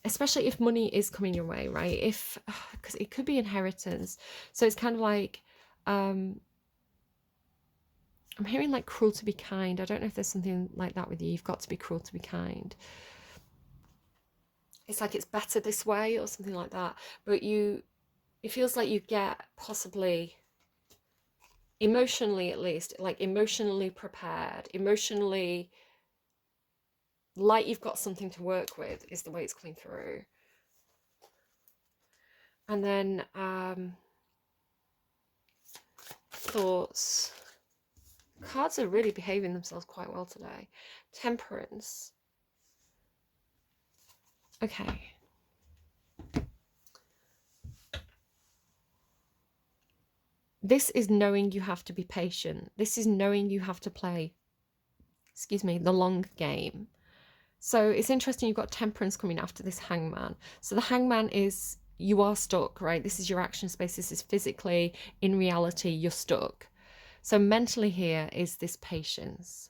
especially if money is coming your way, right? If, because it could be inheritance. So it's kind of like, I'm hearing like cruel to be kind. I don't know if there's something like that with you. You've got to be cruel to be kind. It's like it's better this way or something like that. But you, it feels like you get possibly, emotionally at least, like emotionally prepared, emotionally like you've got something to work with is the way it's coming through. And then thoughts. Cards are really behaving themselves quite well today. Temperance. Okay. This is knowing you have to be patient. This is knowing you have to play, excuse me, the long game. So it's interesting you've got Temperance coming after this Hangman. So the Hangman is, you are stuck, right? This is your action space. This is physically, in reality, you're stuck. So mentally here is this patience.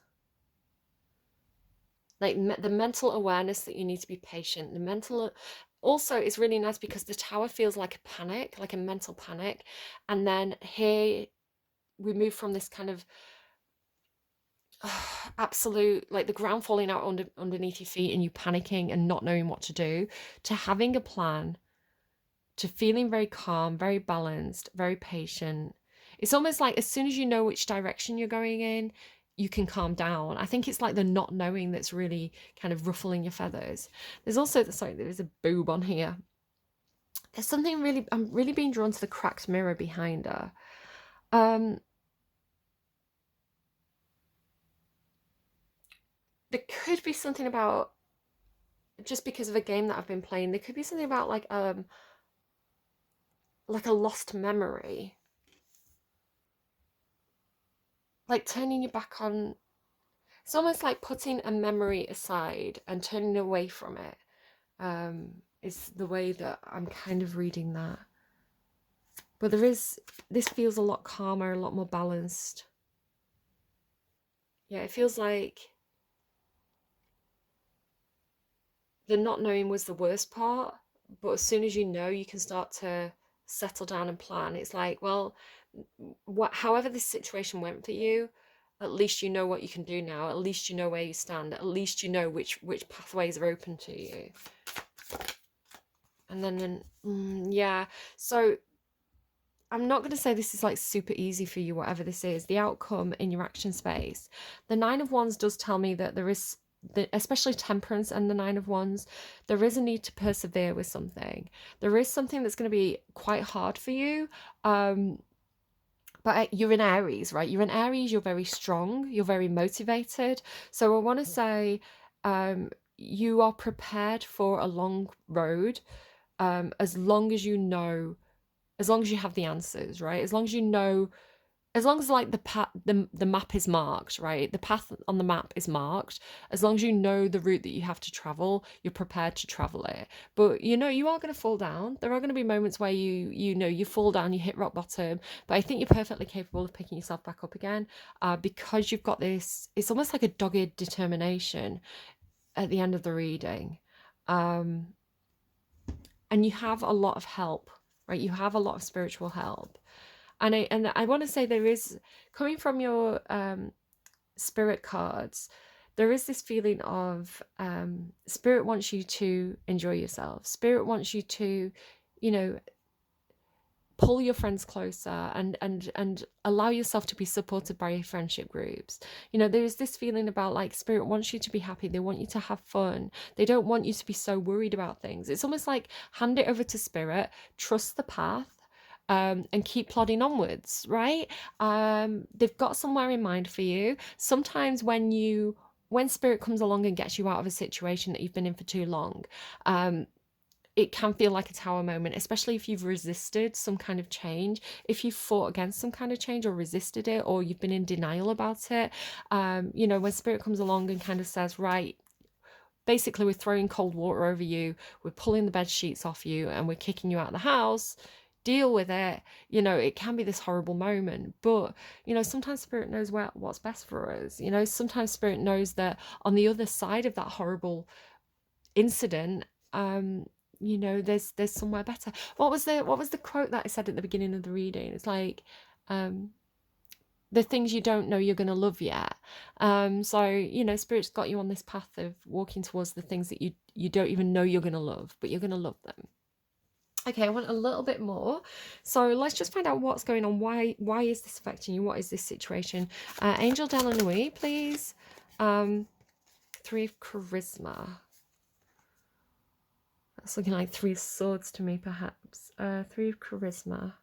Like the mental awareness that you need to be patient. The mental, also it's really nice because the Tower feels like a panic, like a mental panic. And then here we move from this kind of absolute, like the ground falling out underneath your feet and you panicking and not knowing what to do, to having a plan, to feeling very calm, very balanced, very patient. It's almost like as soon as you know which direction you're going in, you can calm down. I think it's like the not knowing that's really kind of ruffling your feathers. There's also, sorry, there is a boob on here. There's something really, I'm really being drawn to the cracked mirror behind her. There could be something about, just because of a game that I've been playing, there could be something about like a lost memory. Like turning your back on, it's almost like putting a memory aside and turning away from it, is the way that I'm kind of reading that. But this feels a lot calmer, a lot more balanced. Yeah, it feels like the not knowing was the worst part, but as soon as you know, you can start to settle down and plan. It's like, well, however this situation went for you, at least you know what you can do now. At least you know where you stand. At least you know which pathways are open to you. And then yeah, so I'm not going to say this is like super easy for you, whatever this is, the outcome in your action space. The Nine of Wands does tell me that there is, especially Temperance and the Nine of Wands, there is a need to persevere with something. There is something that's going to be quite hard for you, But you're in Aries, right? You're in Aries, you're very strong, you're very motivated. So I want to say you are prepared for a long road, as long as you know, as long as you have the answers, right? As long as you know, as long as like the map is marked, right? The path on the map is marked. As long as you know the route that you have to travel, you're prepared to travel it. But you know, you are going to fall down. There are going to be moments where you fall down, you hit rock bottom. But I think you're perfectly capable of picking yourself back up again, because you've got this. It's almost like a dogged determination at the end of the reading, and you have a lot of help, right? You have a lot of spiritual help. And I want to say there is, coming from your spirit cards, there is this feeling of spirit wants you to enjoy yourself. Spirit wants you to, you know, pull your friends closer and allow yourself to be supported by your friendship groups. You know, there's this feeling about like spirit wants you to be happy. They want you to have fun. They don't want you to be so worried about things. It's almost like hand it over to spirit, trust the path, and keep plodding onwards, right? They've got somewhere in mind for you. Sometimes when spirit comes along and gets you out of a situation that you've been in for too long, it can feel like a tower moment, especially if you've resisted some kind of change, if you've fought against some kind of change or resisted it, or you've been in denial about it. You know, when spirit comes along and kind of says, right, basically we're throwing cold water over you, we're pulling the bed sheets off you, and we're kicking you out of the house, deal with it. You know, it can be this horrible moment, but you know, sometimes spirit knows what's best for us. You know, sometimes spirit knows that on the other side of that horrible incident, you know, there's somewhere better. What was the quote that I said at the beginning of the reading? It's like, the things you don't know you're going to love yet. So you know, spirit's got you on this path of walking towards the things that you don't even know you're going to love, but you're going to love them. Okay, I want a little bit more. So let's just find out what's going on. Why is this affecting you? What is this situation? Angel Delannoy, please. 3 of Charisma. That's looking like 3 of Swords to me, perhaps. 3 of Charisma.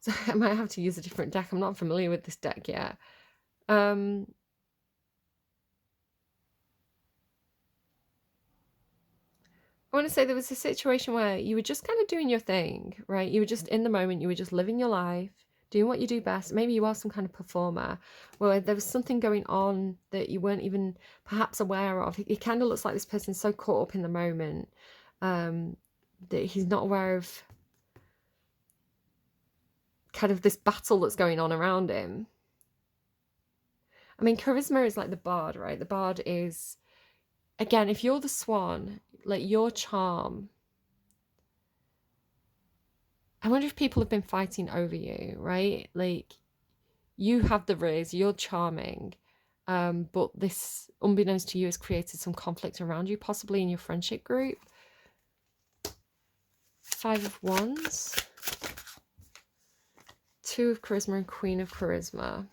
So I might have to use a different deck. I'm not familiar with this deck yet. I want to say there was a situation where you were just kind of doing your thing, right? You were just in the moment. You were just living your life, doing what you do best. Maybe you are some kind of performer where there was something going on that you weren't even perhaps aware of. It kind of looks like this person's so caught up in the moment that he's not aware of kind of this battle that's going on around him. I mean, charisma is like the bard, right? The bard is, again, if you're the swan, like your charm. I wonder if people have been fighting over you, right? Like, you have the riz, you're charming, but this, unbeknownst to you, has created some conflict around you, possibly in your friendship group. 5 of Wands. 2 of Charisma and Queen of Charisma.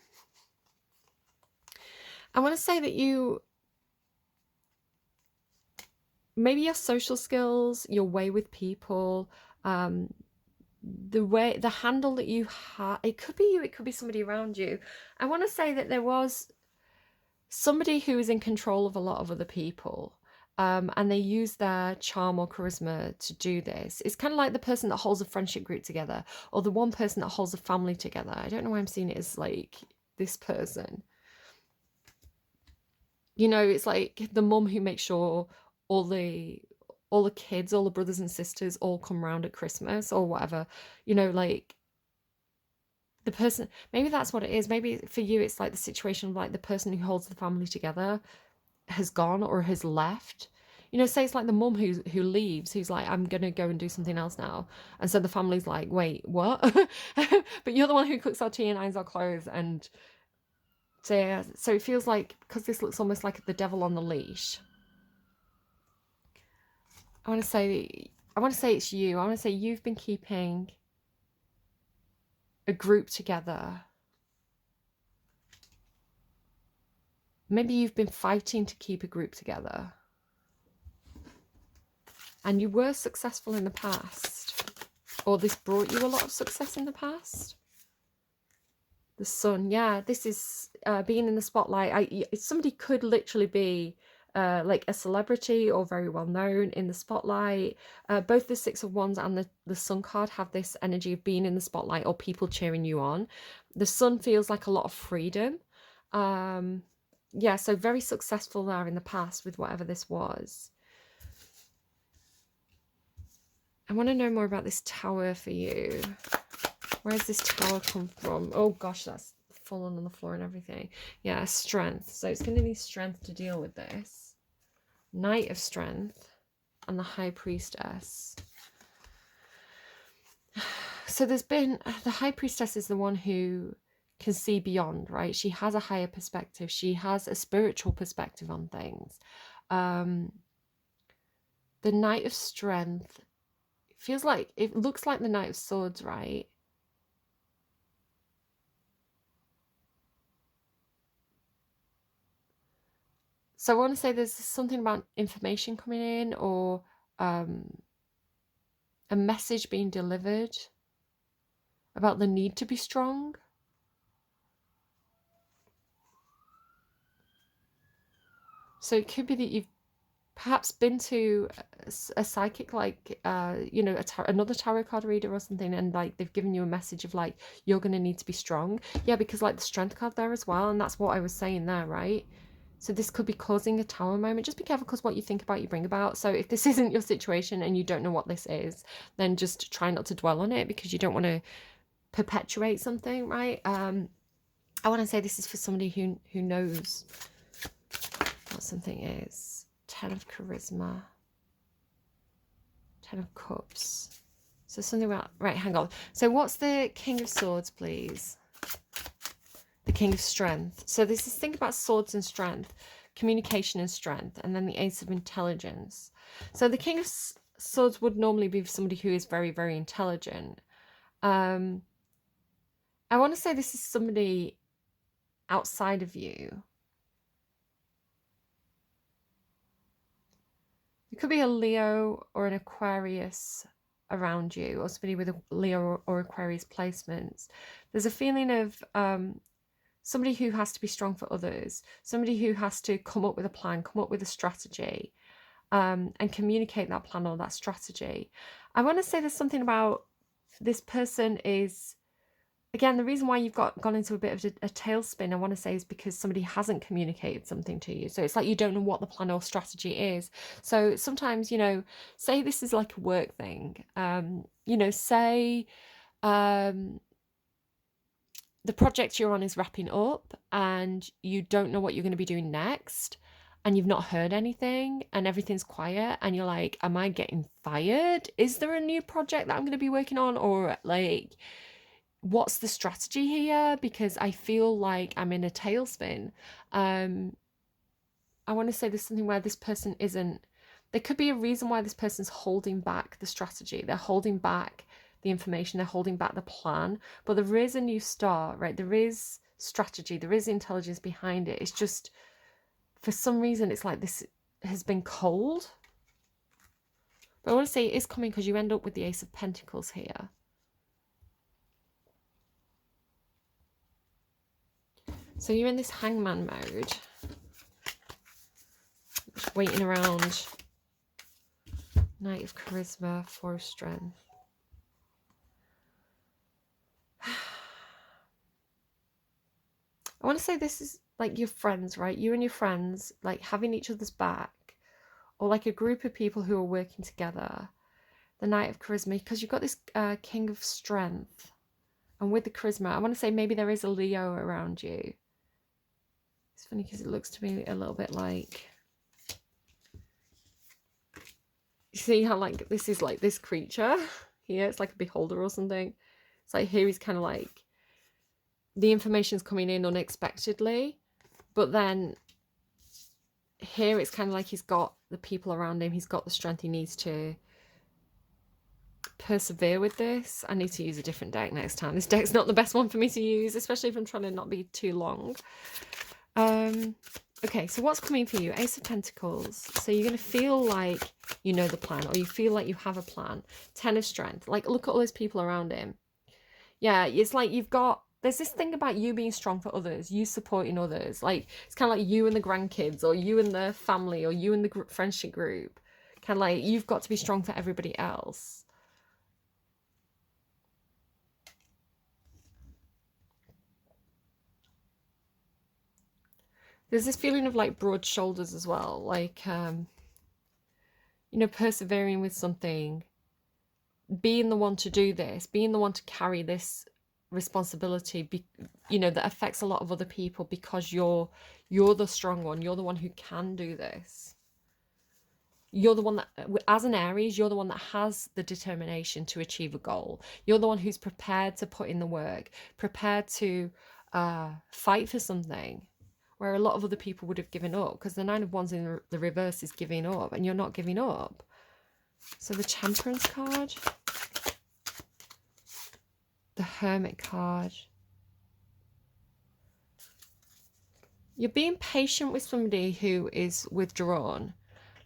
I want to say that you, maybe your social skills, your way with people, the handle that you have, it could be you, it could be somebody around you. I want to say that there was somebody who is in control of a lot of other people, and they use their charm or charisma to do this. It's kind of like the person that holds a friendship group together, or the one person that holds a family together. I don't know why I'm seeing it as like this person. You know, it's like the mum who makes sure all the kids, all the brothers and sisters all come round at Christmas or whatever. You know, like the person, maybe that's what it is. Maybe for you it's like the situation of like the person who holds the family together has gone or has left. You know, say it's like the mum who leaves, who's like, I'm gonna go and do something else now, and so the family's like, wait, what? But you're the one who cooks our tea and irons our clothes. And so yeah, so it feels like, because this looks almost like the devil on the leash, I want to say it's you. I want to say you've been keeping a group together. maybe you've been fighting to keep a group together. And you were successful in the past. Or this brought you a lot of success in the past. The sun, yeah, this is being in the spotlight. Somebody could literally be like a celebrity or very well known in the spotlight. Both the Six of Wands and the Sun card have this energy of being in the spotlight or people cheering you on. The sun feels like a lot of freedom. Yeah, so very successful there in the past with whatever this was. I want to know more about this tower for you. Where does this tower come from? Oh gosh, that's fallen on the floor and everything. Yeah, strength. So it's going to need strength to deal with this. Knight of Strength and the High Priestess. So there's been, the High Priestess is the one who can see beyond, right? She has a higher perspective. She has a spiritual perspective on things. The Knight of Strength feels like, it looks like the Knight of Swords, right? So I want to say there's something about information coming in, or a message being delivered about the need to be strong. So it could be that you've perhaps been to a psychic, like, you know, another tarot card reader or something, and like they've given you a message of like, you're going to need to be strong. Yeah, because like the Strength card there as well, and that's what I was saying there, right? So this could be causing a tower moment. Just be careful, because what you think about, you bring about. So if this isn't your situation and you don't know what this is, then just try not to dwell on it, because you don't want to perpetuate something, right? I want to say this is for somebody who knows what something is. 10 of Charisma. 10 of Cups. So something about... Right, hang on. So what's the King of Swords, please? The King of Strength. So this is, think about swords and strength, communication and strength, and then the Ace of Intelligence. So the King of Swords would normally be somebody who is very, very intelligent. I want to say this is somebody outside of you. It could be a Leo or an Aquarius around you, or somebody with a Leo or Aquarius placements. There's a feeling of somebody who has to be strong for others, somebody who has to come up with a plan, come up with a strategy, and communicate that plan or that strategy. I want to say there's something about this person is, again, the reason why you've gone into a bit of a tailspin, I want to say, is because somebody hasn't communicated something to you. So it's like you don't know what the plan or strategy is. So sometimes, you know, say this is like a work thing. You know, say the project you're on is wrapping up and you don't know what you're going to be doing next, and you've not heard anything and everything's quiet, and you're like, am I getting fired? Is there a new project that I'm going to be working on? Or like, what's the strategy here? Because I feel like I'm in a tailspin. I want to say there's something where this person isn't, there could be a reason why this person's holding back the strategy. They're holding back the information, they're holding back the plan, but there is a new start, right? There is strategy, there is intelligence behind it. It's just, for some reason, it's like this has been cold. But I want to say it is coming, because you end up with the Ace of Pentacles here. So you're in this hangman mode, just waiting around. Knight of Charisma, 4 of Strength. I want to say this is like your friends, right? You and your friends, like having each other's back, or like a group of people who are working together. The Knight of Charisma, because you've got this King of Strength, and with the Charisma, I want to say maybe there is a Leo around you. It's funny because it looks to me a little bit like, you see how like this is like this creature here, it's like a beholder or something. It's like here he's kind of like, the information's coming in unexpectedly, but then here it's kind of like he's got the people around him, he's got the strength he needs to persevere with this. I need to use a different deck next time. This deck's not the best one for me to use, especially if I'm trying to not be too long. Okay, so what's coming for you? Ace of Pentacles. So you're going to feel like you know the plan, or you feel like you have a plan. Ten of Strength. Like, look at all those people around him. Yeah, it's like there's this thing about you being strong for others, you supporting others. Like, it's kind of like you and the grandkids, or you and the family, or you and the friendship group. Kind of like, you've got to be strong for everybody else. There's this feeling of like broad shoulders as well. Like, persevering with something, being the one to do this, being the one to carry this responsibility, that affects a lot of other people, because you're the strong one. You're the one who can do this. You're the one that, as an Aries, you're the one that has the determination to achieve a goal. You're the one who's prepared to put in the work, prepared to fight for something, where a lot of other people would have given up, because the Nine of Wands in the reverse is giving up, and you're not giving up. So the Temperance card, the Hermit card. You're being patient with somebody who is withdrawn.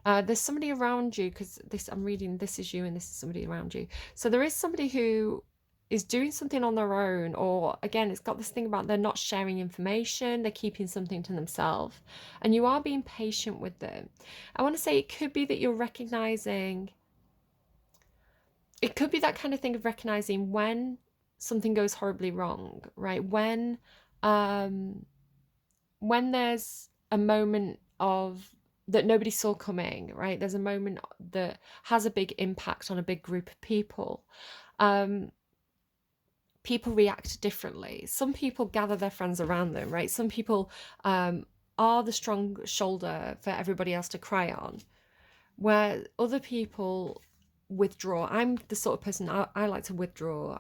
There's somebody around you, because I'm reading, this is you and this is somebody around you. So there is somebody who is doing something on their own, or again, it's got this thing about they're not sharing information, they're keeping something to themselves, and you are being patient with them. I want to say it could be that you're recognizing, it could be that kind of thing of recognizing when something goes horribly wrong, right? When there's a moment of that nobody saw coming, right? There's a moment that has a big impact on a big group of people. People react differently. Some people gather their friends around them, right? Some people are the strong shoulder for everybody else to cry on, where other people withdraw. I'm the sort of person, I like to withdraw.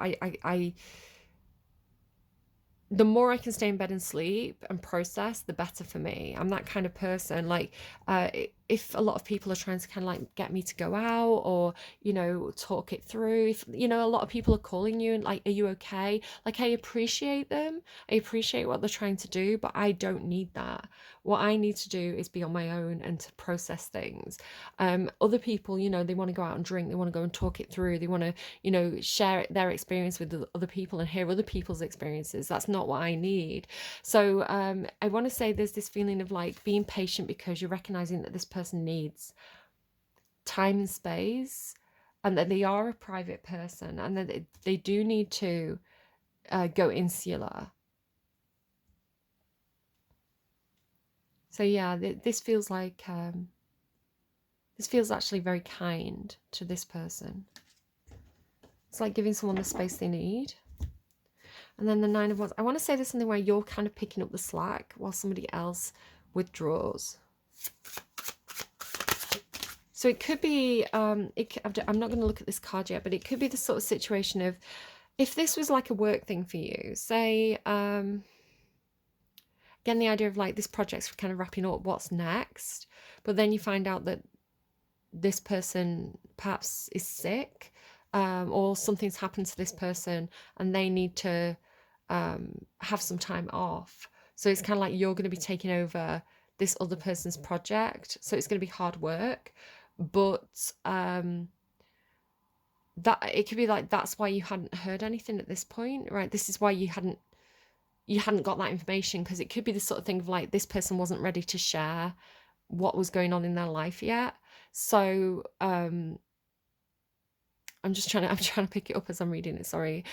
The more I can stay in bed and sleep and process, the better for me. I'm that kind of person. Like, if a lot of people are trying to kind of like get me to go out, or, talk it through, if, a lot of people are calling you and like, are you okay? Like, I appreciate them. I appreciate what they're trying to do, but I don't need that. What I need to do is be on my own and to process things. Other people, they want to go out and drink. They want to go and talk it through. They want to, share their experience with other people and hear other people's experiences. That's not what I need. So I want to say there's this feeling of like being patient, because you're recognizing that this person needs time and space, and that they are a private person, and that they do need to go insular. So yeah, this feels like this feels actually very kind to this person. It's like giving someone the space they need. And then the Nine of Wands. I want to say there's something where you're kind of picking up the slack while somebody else withdraws. So it could be, I'm not going to look at this card yet, but it could be the sort of situation of, if this was like a work thing for you, say, again, the idea of like this project's kind of wrapping up, what's next? But then you find out that this person perhaps is sick, or something's happened to this person and they need to have some time off. So it's kind of like you're going to be taking over this other person's project. So it's going to be hard work, but that it could be like that's why you hadn't heard anything at this point, right? This is why you hadn't got that information, because it could be the sort of thing of like this person wasn't ready to share what was going on in their life yet. So I'm trying to pick it up as I'm reading it, sorry.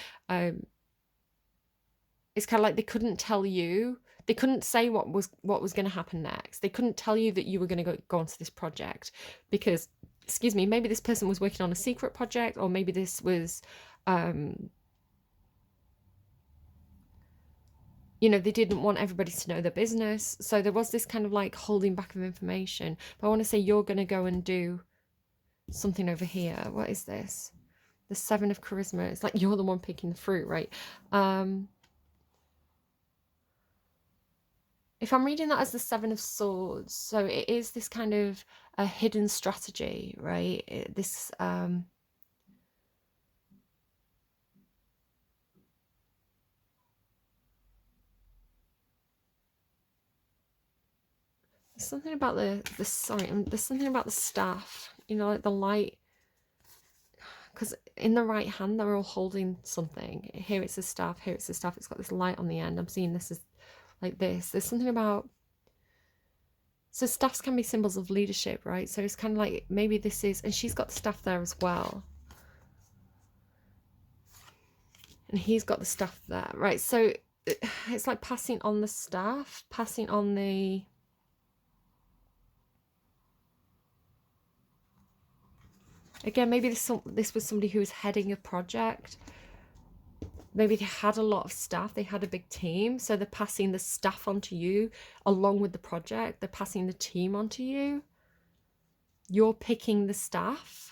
It's kind of like they couldn't tell you, they couldn't say what was going to happen next. They couldn't tell you that you were going to go onto this project, because, excuse me, maybe this person was working on a secret project, or maybe this was they didn't want everybody to know their business. So there was this kind of like holding back of information. But I want to say you're going to go and do something over here. What is this? The Seven of Charisma. It's like you're the one picking the fruit, right? If I'm reading that as the Seven of Swords, so it is this kind of a hidden strategy, right? This something about there's something about the staff, you know, like the light, because in the right hand they're all holding something. Here it's a staff, here it's a staff, it's got this light on the end. I'm seeing this as like this. There's something about, so staffs can be symbols of leadership, right? So it's kind of like, maybe this is, and she's got the staff there as well, and he's got the staff there, right? So it's like passing on the staff, passing on the, again, maybe this was somebody who was heading a project. Maybe they had a lot of staff, they had a big team, so they're passing the staff onto you along with the project. They're passing the team onto you. You're picking the staff.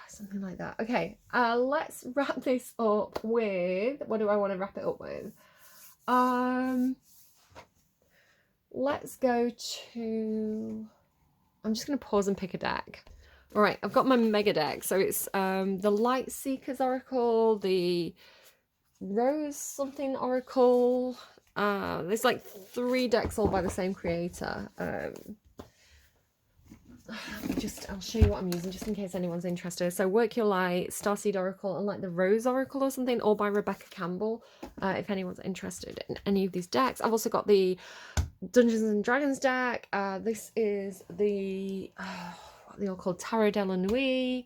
Something like that. Okay, let's wrap this up with, what do I want to wrap it up with? Let's go to, I'm just going to pause and pick a deck. All right, I've got my mega deck. So it's the Light Seekers Oracle, the Rose something Oracle. There's like 3 decks all by the same creator. I'll show you what I'm using just in case anyone's interested. So Work Your Light, Starseed Oracle, and like the Rose Oracle or something, all by Rebecca Campbell, if anyone's interested in any of these decks. I've also got the Dungeons and Dragons deck. This is the what are they all called, Tarot de la Nuit.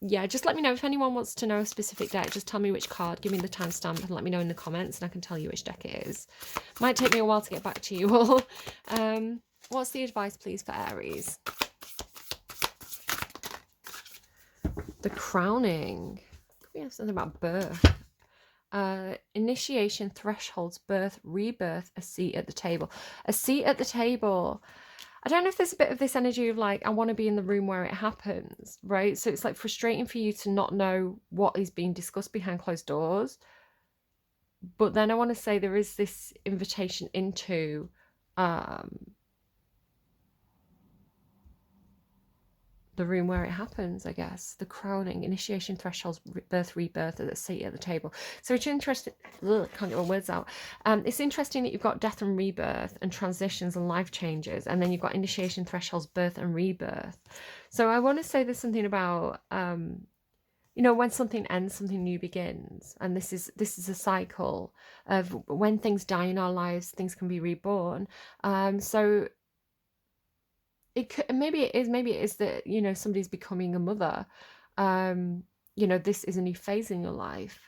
Yeah, just let me know if anyone wants to know a specific deck. Just tell me which card, give me the timestamp, and let me know in the comments, and I can tell you which deck it is. Might take me a while to get back to you all. What's the advice, please, for Aries? The Crowning. Could be something about birth. Initiation, thresholds, birth, rebirth, a seat at the table. A seat at the table. I don't know if there's a bit of this energy of like, I want to be in the room where it happens, right? So it's like frustrating for you to not know what is being discussed behind closed doors. But then I want to say there is this invitation into the room where it happens, I guess. The crowning, initiation, thresholds, birth, rebirth, at the seat at the table. So it's interesting. Can't get my words out. It's interesting that you've got death and rebirth and transitions and life changes, and then you've got initiation, thresholds, birth, and rebirth. So I want to say there's something about you know, when something ends, something new begins, and this is a cycle of when things die in our lives, things can be reborn. So it could, maybe it is that, you know, somebody's becoming a mother. You know, this is a new phase in your life.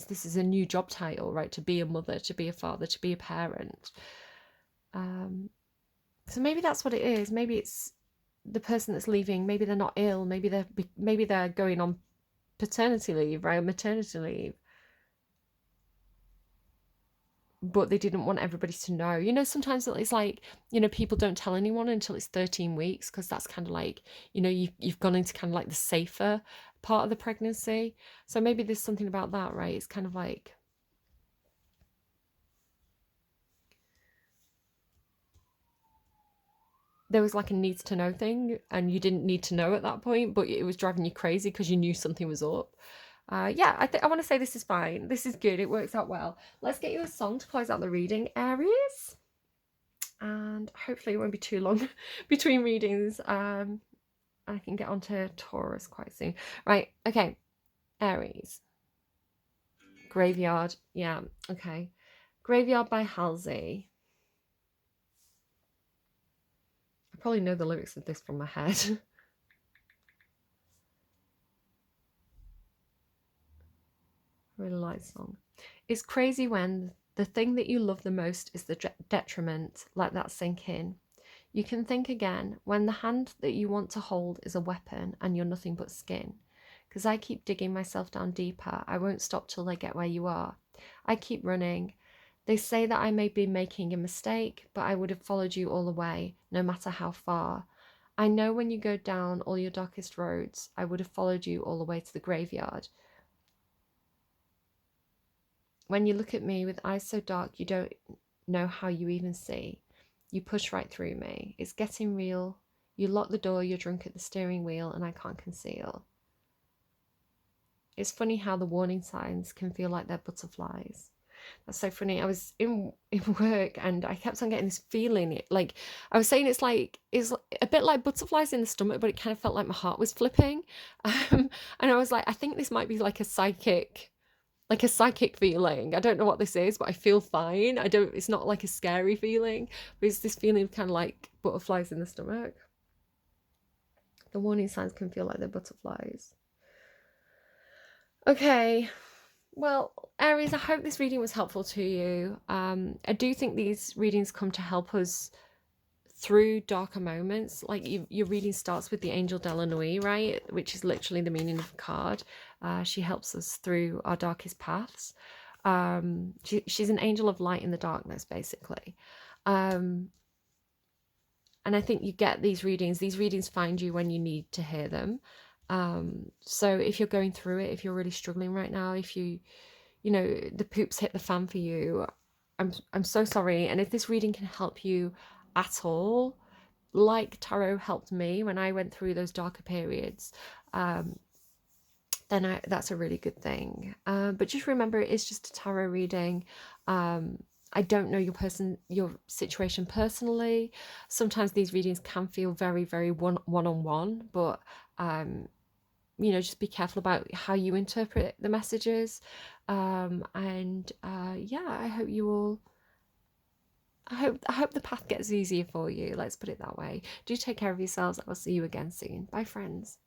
This is a new job title, right? To be a mother, to be a father, to be a parent. So maybe that's what it is. Maybe it's the person that's leaving. Maybe they're not ill. Maybe they're going on paternity leave, right? Maternity leave. But they didn't want everybody to know. You know, sometimes it's like, you know, people don't tell anyone until it's 13 weeks because that's kind of like, you know, you've gone into kind of like the safer part of the pregnancy. So maybe there's something about that, right? It's kind of like, there was like a needs to know thing and you didn't need to know at that point, but it was driving you crazy because you knew something was up. Yeah, I want to say this is fine. This is good. It works out well. Let's get you a song to close out the reading, Aries. And hopefully it won't be too long between readings. I can get onto Taurus quite soon. Right, okay. Aries. Graveyard. Yeah, okay. Graveyard by Halsey. I probably know the lyrics of this from my head. Really like song. It's crazy when the thing that you love the most is the detriment. Let that sink in. You can think again when the hand that you want to hold is a weapon and you're nothing but skin. Because I keep digging myself down deeper. I won't stop till I get where you are. I keep running. They say that I may be making a mistake, but I would have followed you all the way, no matter how far. I know when you go down all your darkest roads, I would have followed you all the way to the graveyard. When you look at me with eyes so dark you don't know how you even see, you push right through me. It's getting real. You lock the door, you're drunk at the steering wheel, and I can't conceal. It's funny how the warning signs can feel like they're butterflies. That's so funny. I was in work and I kept on getting this feeling. Like I was saying, it's a bit like butterflies in the stomach, but it kind of felt like my heart was flipping. And I was like, I think this might be like a psychic feeling. I don't know what this is, but I feel fine. I don't. It's not like a scary feeling, but it's this feeling of kind of like butterflies in the stomach. The warning signs can feel like they're butterflies. Okay. Well, Aries, I hope this reading was helpful to you. I do think these readings come to help us through darker moments. Like your reading starts with the Angel de la Nuit, right? Which is literally the meaning of the card. She helps us through our darkest paths. She's an angel of light in the darkness, basically. And I think you get these readings find you when you need to hear them. So if you're going through it, if you're really struggling right now, if you know, the poops hit the fan for you, I'm so sorry. And if this reading can help you at all, like tarot helped me when I went through those darker periods, then that's a really good thing. But just remember, it is just a tarot reading. I don't know your situation personally. Sometimes these readings can feel very, very one-on-one, but you know, just be careful about how you interpret the messages. Yeah, I hope you all. I hope the path gets easier for you. Let's put it that way. Do take care of yourselves. I will see you again soon. Bye, friends.